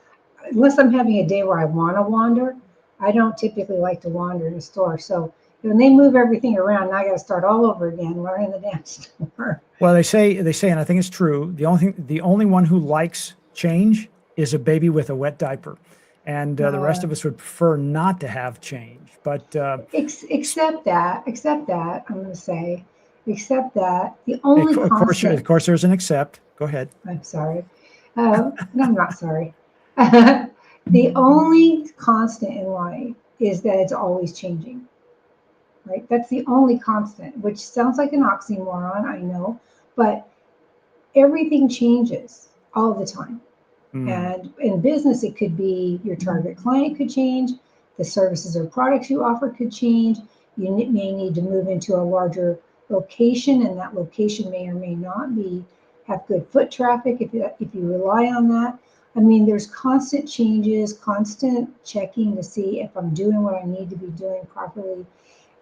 unless I'm having a day where I want to wander, I don't typically like to wander in a store. So When they move everything around, now I got to start all over again. We're in the damn store. Well, they say, and I think it's true. The only one who likes change is a baby with a wet diaper, and the rest of us would prefer not to have change. But Except that, I'm going to say, except that the only constant. of course, there's an except. Go ahead. I'm sorry. No, I'm not sorry. The only constant in life is that it's always changing. Right? That's the only constant, which sounds like an oxymoron, I know, but everything changes all the time. And in business, it could be your target client could change, the services or products you offer could change. You may need to move into a larger location, and that location may or may not have good foot traffic if you rely on that. I mean, there's constant changes, constant checking to see if I'm doing what I need to be doing properly.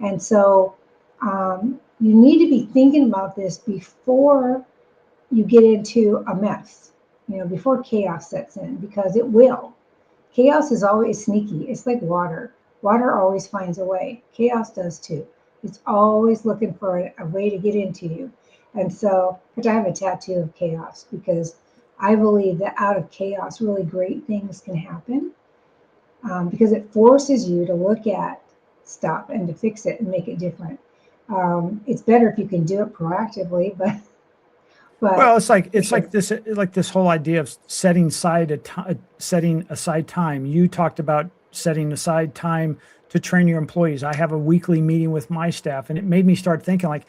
And so you need to be thinking about this before you get into a mess, before chaos sets in, because it will. Chaos is always sneaky. It's like water. Water always finds a way. Chaos does too. It's always looking for a way to get into you. And so, but I have a tattoo of chaos because I believe that out of chaos, really great things can happen because it forces you to look at stuff and to fix it and make it different. It's better if you can do it proactively, but well, it's like this whole idea of setting aside time. You talked about setting aside time to train your employees. I have a weekly meeting with my staff, and it made me start thinking like,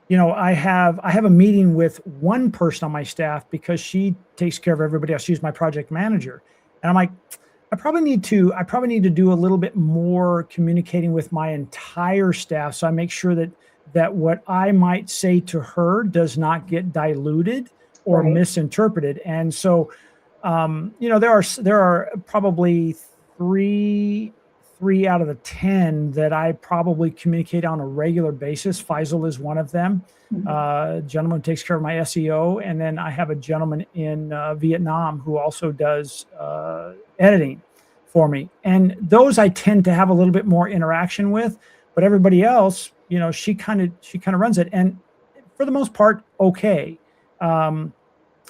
I have a meeting with one person on my staff because she takes care of everybody else. She's my project manager, and I'm like, I probably need to do a little bit more communicating with my entire staff, so I make sure that what I might say to her does not get diluted or misinterpreted. And so, there are probably three out of the 10 that I probably communicate on a regular basis. Faisal is one of them. Gentleman who takes care of my SEO. And then I have a gentleman in Vietnam who also does editing for me. And those I tend to have a little bit more interaction with, but everybody else, she kind of runs it. And for the most part, okay. But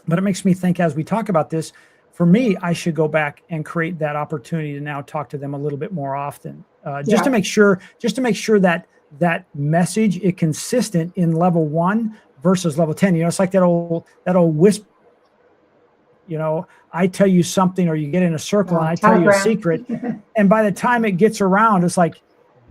it makes me think as we talk about this, for me, I should go back and create that opportunity to now talk to them a little bit more often, just to make sure that that message is consistent in level 1 versus level 10. It's like that old whisper. I tell you something, or you get in a circle and I tell you a secret, and by the time it gets around, it's like,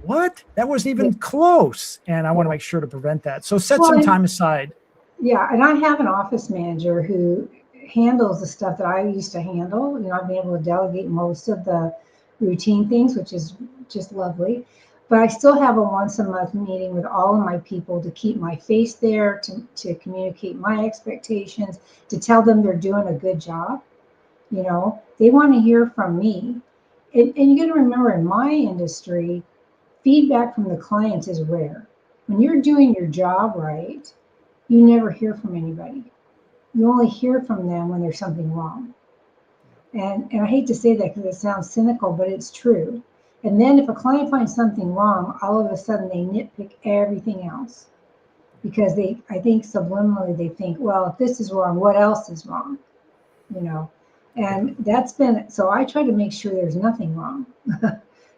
what? That wasn't even close. And I want to make sure to prevent that. So set some time aside. Yeah, and I have an office manager who handles the stuff that I used to handle. I've been able to delegate most of the routine things, which is just lovely. But I still have a once a month meeting with all of my people to keep my face there, to communicate my expectations, to tell them they're doing a good job. They want to hear from me. And you got to remember, in my industry, feedback from the clients is rare. When you're doing your job right, you never hear from anybody. You only hear from them when there's something wrong. And I hate to say that because it sounds cynical, but it's true. And then if a client finds something wrong, all of a sudden they nitpick everything else. Because I think subliminally they think, well, if this is wrong, what else is wrong? And so I try to make sure there's nothing wrong.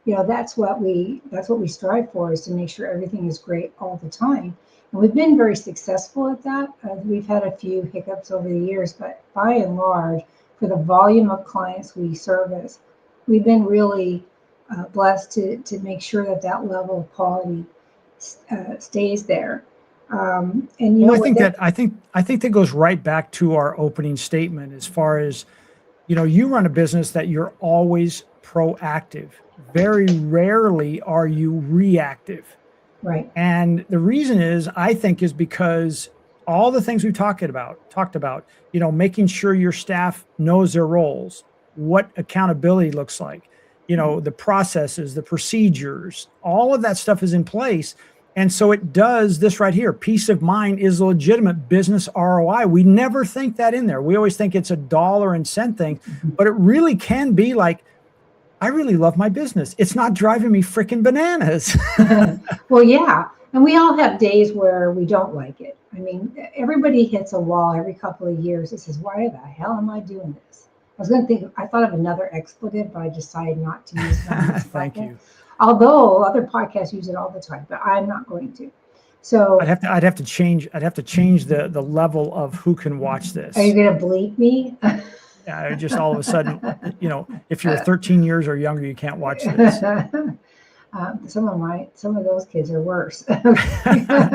That's what we strive for, is to make sure everything is great all the time. And we've been very successful at that. We've had a few hiccups over the years, but by and large, for the volume of clients we service, we've been really blessed to make sure that level of quality stays there. And I think that goes right back to our opening statement, as far as, you run a business that you're always proactive. Very rarely are you reactive. Right. And the reason is because all the things we've talked about, making sure your staff knows their roles, what accountability looks like, the processes, the procedures, all of that stuff is in place. And so it does this right here. Peace of mind is a legitimate business ROI. We never think that in there. We always think it's a dollar and cent thing, but it really can be like, I really love my business. It's not driving me freaking bananas. Well, yeah. And we all have days where we don't like it. I mean, everybody hits a wall every couple of years that says, why the hell am I doing this? I was going to think, I thought of another expletive, but I decided not to use it on this Thank podcast. you. Although other podcasts use it all the time, but I'm not going to. So, I'd have to change the level of who can watch are you this. going to bleep me? Just all of a sudden, if you're 13 years or younger, you can't watch this. Some of those kids are worse.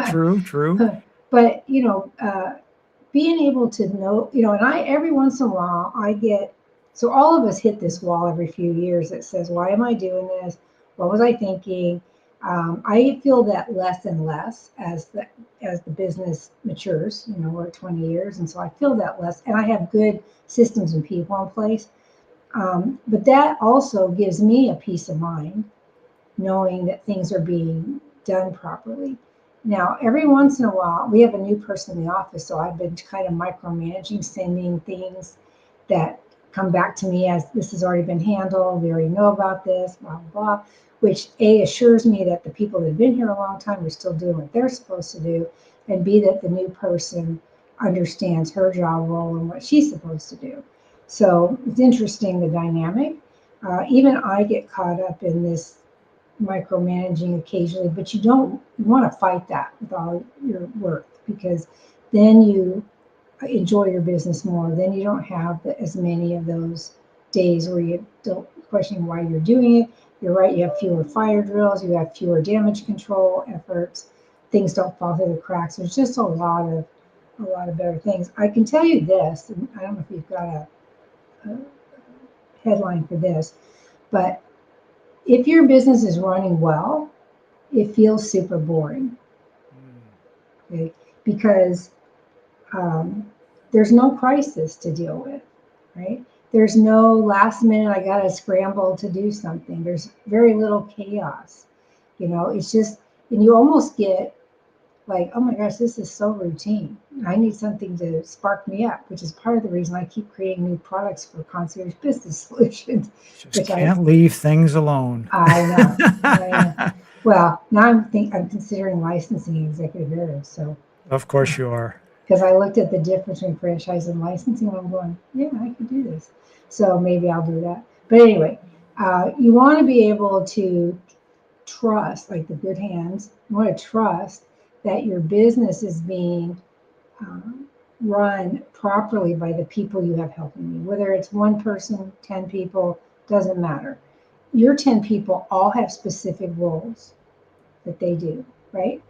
True, true. But being able to know, and I every once in a while I get, so all of us hit this wall every few years that says, why am I doing this? What was I thinking? I feel that less and less as the business matures. We're at 20 years, and so I feel that less, and I have good systems and people in place. But that also gives me a peace of mind knowing that things are being done properly. Now, every once in a while, we have a new person in the office, so I've been kind of micromanaging, sending things that come back to me as this has already been handled, we already know about this, blah, blah, blah, which A, assures me that the people that have been here a long time are still doing what they're supposed to do, and B, that the new person understands her job role and what she's supposed to do. So it's interesting, the dynamic. Even I get caught up in this micromanaging occasionally, but you want to fight that with all your work, because then you enjoy your business more. Then you don't have as many of those days where you don't question why you're doing it. You're right. You have fewer fire drills. You have fewer damage control efforts. Things don't fall through the cracks. There's just a lot of better things. I can tell you this, and I don't know if you've got a headline for this, but if your business is running well, it feels super boring, okay? Because um, there's no crisis to deal with, right? There's no last minute, I got to scramble to do something. There's very little chaos. It's just, and you almost get like, oh my gosh, this is so routine. I need something to spark me up, which is part of the reason I keep creating new products for concierge business solutions. Just Which can't leave things alone. I know. I know. Well, now I'm considering licensing executive areas. So, Of course you are. because I looked at the difference between franchise and licensing, and I'm going, yeah, I could do this. So maybe I'll do that. But anyway, you want to be able to trust, like the good hands. You want to trust that your business is being um, run properly by the people you have helping you. Whether it's one person, 10 people, doesn't matter. Your 10 people all have specific roles that they do, right?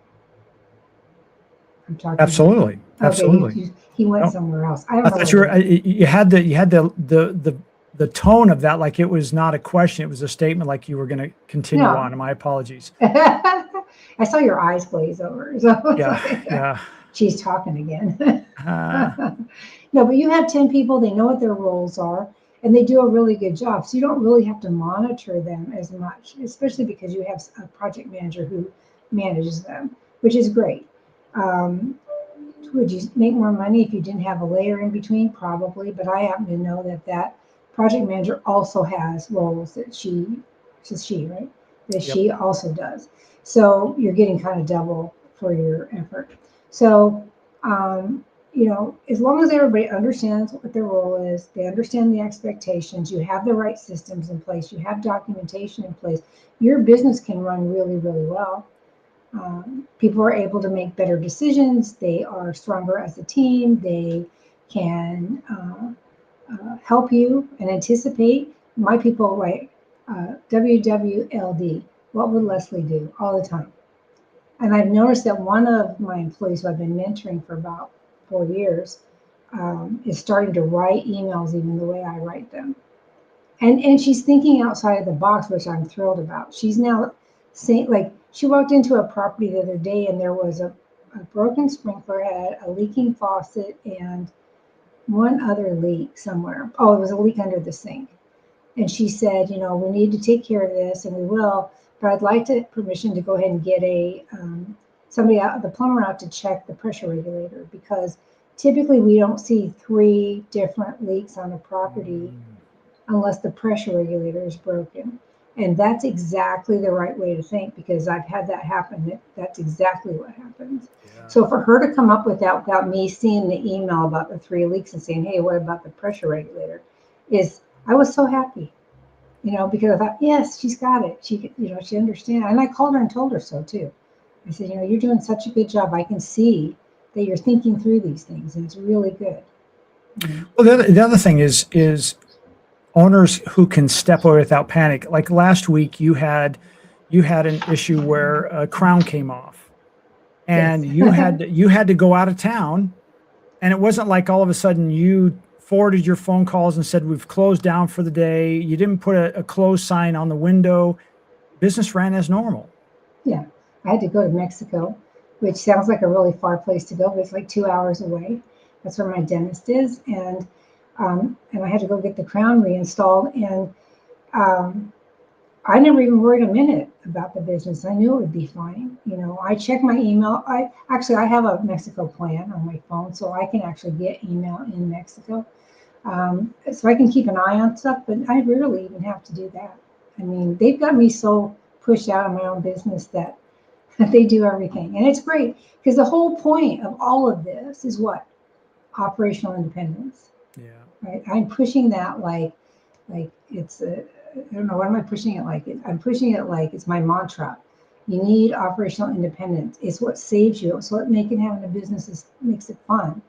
I'm talking to you. Absolutely. Okay, Absolutely. he went No, somewhere else. I don't I know thought where he went. you had the tone of that like it was not a question, it was a statement, like you were going to continue No. on. My apologies. I saw your eyes glaze over. So it's Yeah, like, yeah. she's talking again. Uh, No, but you have 10 people, they know what their roles are, and they do a really good job. So you don't really have to monitor them as much, especially because you have a project manager who manages them, which is great. Um, would you make more money if you didn't have a layer in between? Probably, but I happen to know that project manager also has roles that she's she, right? That yep. she also does. So you're getting kind of double for your effort. So, as long as everybody understands what their role is, they understand the expectations, you have the right systems in place, you have documentation in place, your business can run really, really well. People are able to make better decisions. They are stronger as a team. They can help you and anticipate. My people write WWLD. What would Leslie do all the time? And I've noticed that one of my employees who I've been mentoring for about 4 years is starting to write emails even the way I write them. And she's thinking outside of the box, which I'm thrilled about. She's now saying, like, she walked into a property the other day and there was a broken sprinkler, had a leaking faucet, and one other leak somewhere. Oh, it was a leak under the sink. And she said, we need to take care of this, and we will, but I'd like to permission to go ahead and get somebody out, the plumber out to check the pressure regulator, because typically we don't see 3 different leaks on a property unless the pressure regulator is broken. And that's exactly the right way to think, because I've had that happen. That's exactly what happens. Yeah. So for her to come up with that without me seeing the email about the 3 leaks and saying, hey, what about the pressure regulator, I was so happy, because I thought, yes, she's got it. She understands. And I called her and told her so too. I said, you're doing such a good job. I can see that you're thinking through these things, and it's really good. Well, the other thing is owners who can step away without panic. Like last week, you had an issue where a crown came off, and Yes. you had to go out of town, and it wasn't like all of a sudden you forwarded your phone calls and said we've closed down for the day. You didn't put a close sign on the window. Business ran as normal. Yeah, I had to go to Mexico, which sounds like a really far place to go, but it's like 2 hours away. That's where my dentist is, and I had to go get the crown reinstalled, and um, I never even worried a minute about the business. I knew it would be fine. I check my email. I have a Mexico plan on my phone, so I can actually get email in Mexico. So I can keep an eye on stuff, but I rarely even have to do that. I mean, they've got me so pushed out of my own business that they do everything. And it's great, because the whole point of all of this is what? Operational independence, Yeah. right? I'm pushing that like it's I don't know, what am I pushing it like? I'm pushing it like it's my mantra. You need operational independence. It's what saves you. It's what making having a business makes it fun.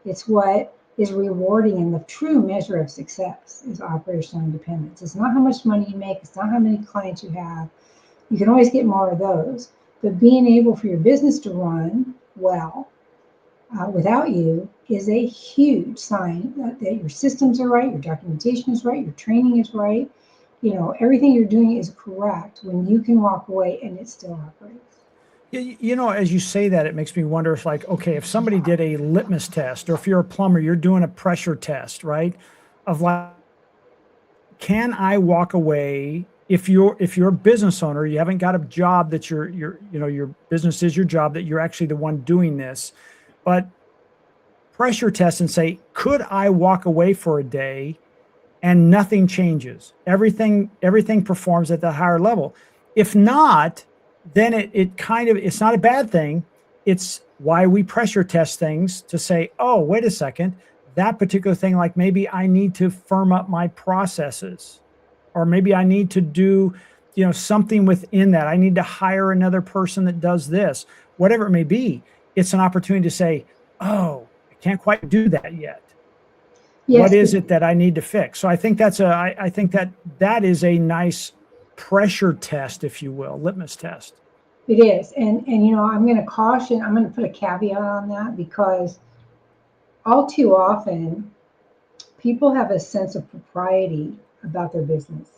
It's what is rewarding, and the true measure of success is operational independence. It's not how much money you make. It's not how many clients you have. You can always get more of those, but being able for your business to run well without you is a huge sign that your systems are right, your documentation is right, your training is right. Everything you're doing is correct when you can walk away and it still operates. As you say that, it makes me wonder if, like, okay, if somebody did a litmus test, or if you're a plumber, you're doing a pressure test, right? Of like, can I walk away if you're a business owner, you haven't got a job that your business is your job, that you're actually the one doing this, but pressure test and say, could I walk away for a day and nothing changes? Everything performs at the higher level. If not, then it's not a bad thing. It's why we pressure test things, to say, oh, wait a second, that particular thing, like maybe I need to firm up my processes, or maybe I need to do, something within that. I need to hire another person that does this, whatever it may be. It's an opportunity to say, oh, I can't quite do that yet. What Yes, is it that I need to fix? So I think I think that is a nice pressure test, if you will, litmus test. it is. And I'm going to caution, I'm going to put a caveat on that, because all too often people have a sense of propriety about their business.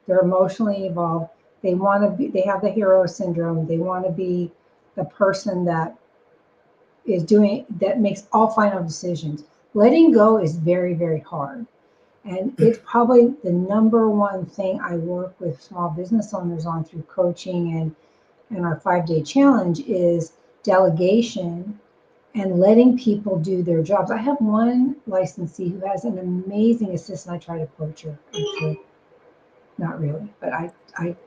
They're emotionally involved. They have the hero syndrome. They want to be the person that makes all final decisions. Letting go is very, very hard. And it's probably the number one thing I work with small business owners on through coaching and our 5-day challenge is delegation and letting people do their jobs. I have one licensee who has an amazing assistant. I try to coach her, actually. Not really, but I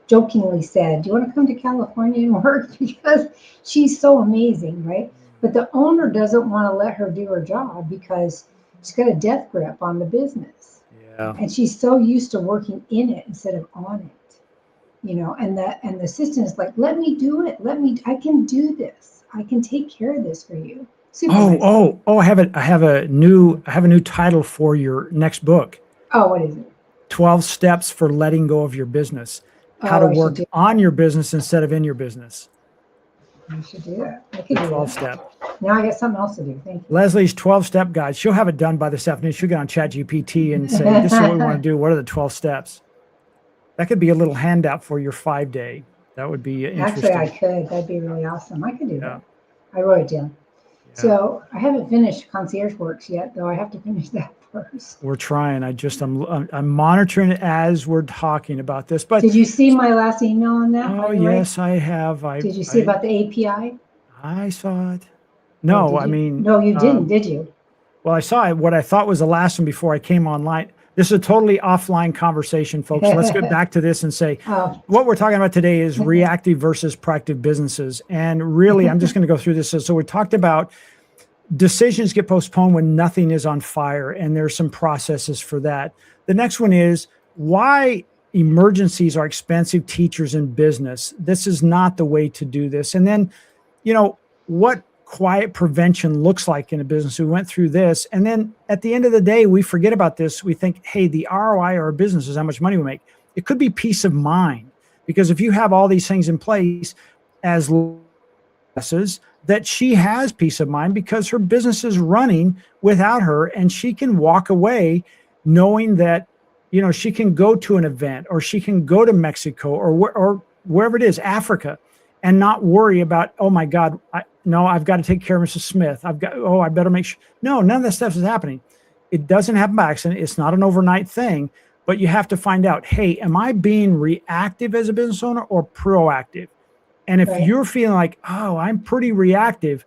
jokingly said, do you want to come to California and work? Because she's so amazing, right? But the owner doesn't want to let her do her job because she's got a death grip on the business. Yeah. And she's so used to working in it instead of on it. And the assistant is like, let me do it. I can do this. I can take care of this for you. Super nice. I have a new title for your next book. Oh, what is it? 12 steps for letting go of your business. How to I should work do on your business instead of in your business. I should do that. I could The do 12 that. step. Now I got something else to do. Thank you. Leslie's 12-step guide. She'll have it done by this afternoon. She'll get on ChatGPT and say, this is what we want to do. What are the 12 steps? That could be a little handout for your 5-day. That would be interesting. Actually, I could. That'd be really awesome. I could do Yeah. that. I wrote it down. Yeah. So I haven't finished Concierge Works yet, though. I have to finish that first. We're trying. I'm monitoring it as we're talking about this. But did you see my last email on that? Oh, yes, I have. Did you see about the API? I saw it. No, I mean, no, you didn't, did you? well, I saw it. What I thought was the last one before I came online. This is a totally offline conversation, folks. Let's get back to this and say Oh. what we're talking about today is reactive versus proactive businesses. And really, I'm just going to go through this. So we talked about decisions get postponed when nothing is on fire, and there's some processes for that. The next one is why emergencies are expensive teachers in business. This is not the way to do this. And then, what quiet prevention looks like in a business. We went through this. And then at the end of the day, we forget about this. We think, hey, the ROI of our business is how much money we make. It could be peace of mind, because if you have all these things in place as that she has peace of mind because her business is running without her, and she can walk away knowing that, she can go to an event, or she can go to Mexico or wherever it is, Africa, and not worry about, oh my God, I've got to take care of Mrs. Smith. I better make sure. No, none of that stuff is happening. It doesn't happen by accident. It's not an overnight thing, but you have to find out, hey, am I being reactive as a business owner or proactive? And if you're feeling like, oh, I'm pretty reactive,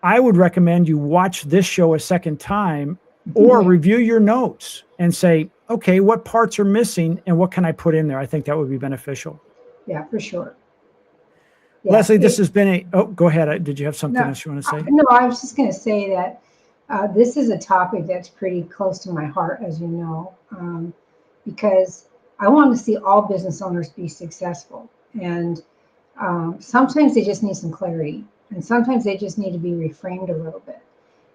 I would recommend you watch this show a second time, or review your notes and say, okay, what parts are missing and what can I put in there? I think that would be beneficial. Yeah, for sure. Yeah. Leslie, this has been go ahead. Did you have something else you want to say? No, I was just going to say that this is a topic that's pretty close to my heart, as you know, because I want to see all business owners be successful. And sometimes they just need some clarity, and sometimes they just need to be reframed a little bit.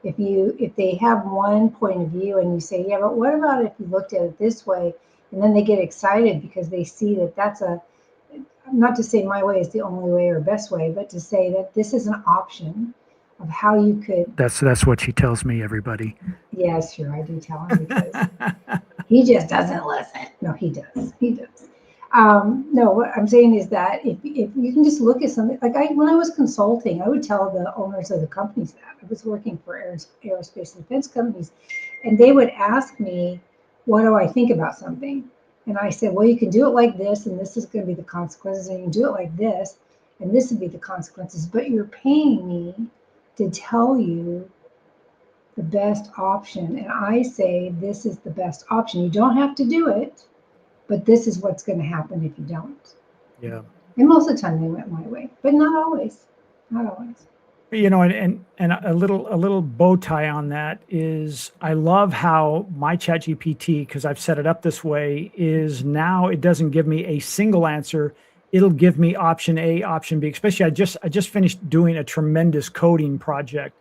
If they have one point of view and you say, yeah, but what about if you looked at it this way? And then they get excited because they see that that's not to say my way is the only way or best way, but to say that this is an option of how you could. That's what she tells me, everybody. Yes, sure, I do tell him, because he just doesn't listen. No, he does. He does. No, what I'm saying is that if you can just look at something, like when I was consulting, I would tell the owners of the companies that I was working for aerospace and defense companies, and they would ask me, what do I think about something? And I said, well, you can do it like this, and this is going to be the consequences, and you can do it like this, and this would be the consequences, but you're paying me to tell you the best option. And I say, this is the best option. You don't have to do it, but this is what's going to happen if you don't. Yeah. And most of the time they went my way, but not always. Not always. And a little bow tie on that is, I love how my ChatGPT, because I've set it up this way, is now it doesn't give me a single answer. It'll give me option A, option B. Especially I just finished doing a tremendous coding project,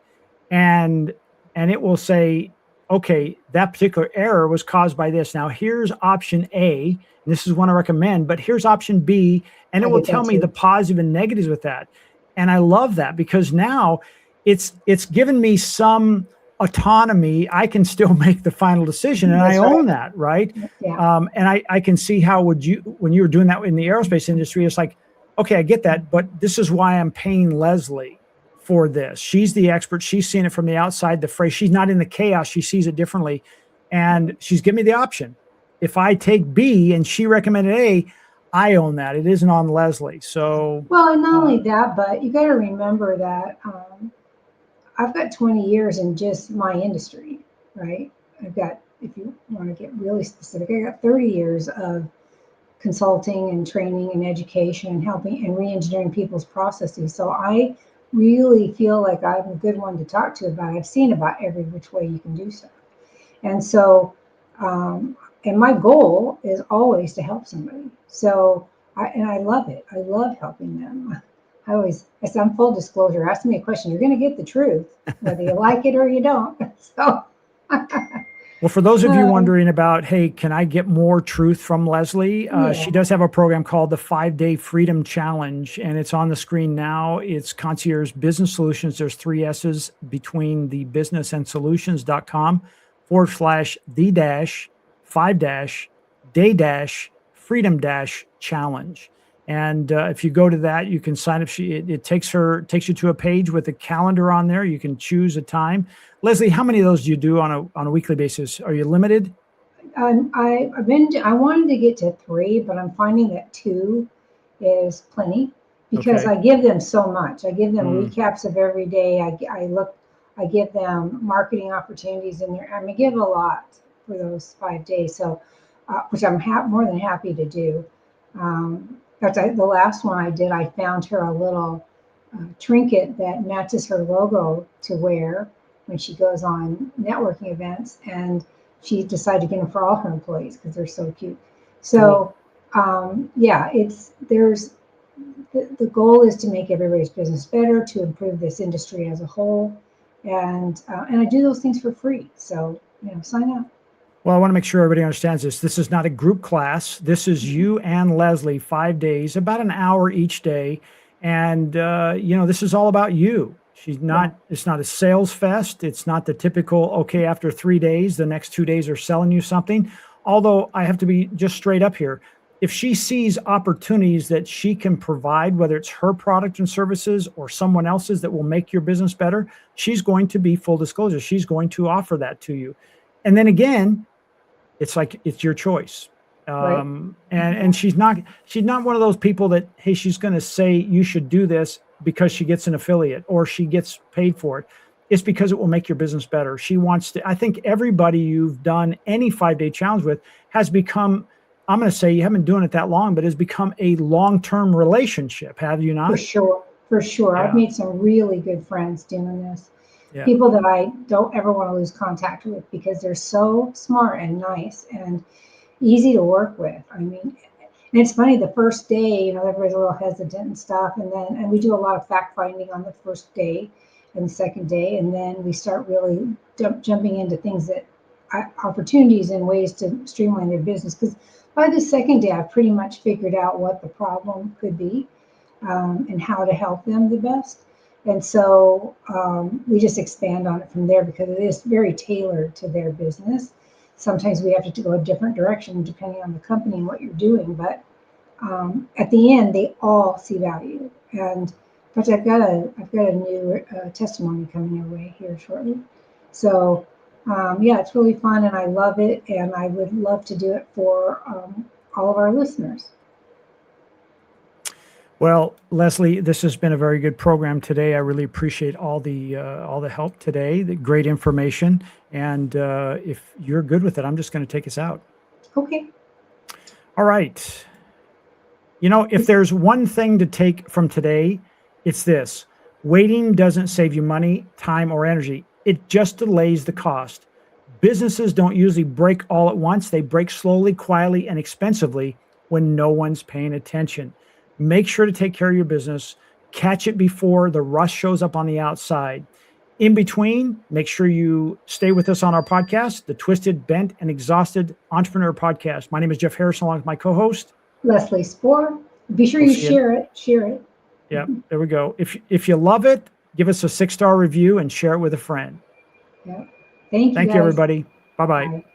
and it will say, okay, that particular error was caused by this. Now here's option A, and this is one I recommend, but here's option B, and it will tell me the positive and negatives with that. And I love that, because now it's given me some autonomy. I can still make the final decision, and I own that, right? Yeah. And I can see how when you were doing that in the aerospace industry, it's like, okay, I get that, but this is why I'm paying Leslie for this. She's the expert. She's seeing it from the outside, the phrase. She's not in the chaos. She sees it differently, and she's giving me the option. If I take B and she recommended A, I own that. It isn't on Leslie. So, well, and not only that, but you got to remember that I've got 20 years in just my industry, right? I've got, if you want to get really specific, I got 30 years of consulting and training and education and helping and re-engineering people's processes. So I really feel like I'm a good one to talk to about it. I've seen about every which way you can do stuff. And so, and my goal is always to help somebody. So, I love it. I love helping them. I said, I'm full disclosure. Ask me a question, you're going to get the truth, whether you like it or you don't. So, well, for those of you wondering about, hey, can I get more truth from Leslie? She does have a program called the 5-Day Freedom Challenge, and it's on the screen now. It's Concierge Business Solutions. There's 3 S's between the business and solutions.com/the-5-day-freedom-challenge. And if you go to that, you can sign up. It takes you to a page with a calendar on there. You can choose a time. Leslie, how many of those do you do on a weekly basis? Are you limited? I wanted to get to 3, but I'm finding that 2 is plenty, because I give them so much. I give them recaps of every day. I give them marketing opportunities in there. I give a lot. for those 5 days. So, which I'm more than happy to do. That's the last one I did. I found her a little trinket that matches her logo to wear when she goes on networking events, and she decided to get them for all her employees because they're so cute. So, yeah, the goal is to make everybody's business better, to improve this industry as a whole, and I do those things for free. So, sign up. Well, I want to make sure everybody understands this. This is not a group class. This is you and Leslie, 5 days, about an hour each day. And, this is all about you. It's not a sales fest. It's not the typical, okay, after 3 days, the next 2 days are selling you something. Although I have to be just straight up here. If she sees opportunities that she can provide, whether it's her product and services or someone else's that will make your business better, she's going to be full disclosure. She's going to offer that to you. And then again, it's like, it's your choice. Right. And she's not one of those people that, hey, she's going to say you should do this because she gets an affiliate or she gets paid for it. It's because it will make your business better. She wants to, I think everybody you've done any 5-day challenge with has become, I'm going to say you haven't been doing it that long, but has become a long-term relationship. Have you not? For sure. Yeah. I've made some really good friends doing this. Yeah. People that I don't ever want to lose contact with because they're so smart and nice and easy to work with. I mean, and it's funny, the first day, everybody's a little hesitant and stuff. And we do a lot of fact finding on the first day and the second day. And then we start really jumping into things that opportunities and ways to streamline their business. Because by the second day, I've pretty much figured out what the problem could be and how to help them the best. And so we just expand on it from there because it is very tailored to their business. Sometimes we have to go a different direction depending on the company and what you're doing. But at the end, they all see value. And but I've got a new testimony coming your way here shortly. So yeah, it's really fun and I love it. And I would love to do it for all of our listeners. Well, Leslie, this has been a very good program today. I really appreciate all the help today, the great information. And if you're good with it, I'm just going to take us out. Okay. All right. If there's one thing to take from today, it's this. Waiting doesn't save you money, time, or energy. It just delays the cost. Businesses don't usually break all at once. They break slowly, quietly, and expensively when no one's paying attention. Make sure to take care of your business. Catch it before the rush shows up on the outside. In between, make sure you stay with us on our podcast, the Twisted, Bent, and Exhausted Entrepreneur Podcast. My name is Jeff Harrison, along with my co-host, Leslie Spoor. Be sure you share it. Share it. Yeah, there we go. If you love it, give us a 6-star review and share it with a friend. Yeah. Thank you, Thank you, everybody. Bye-bye. Bye.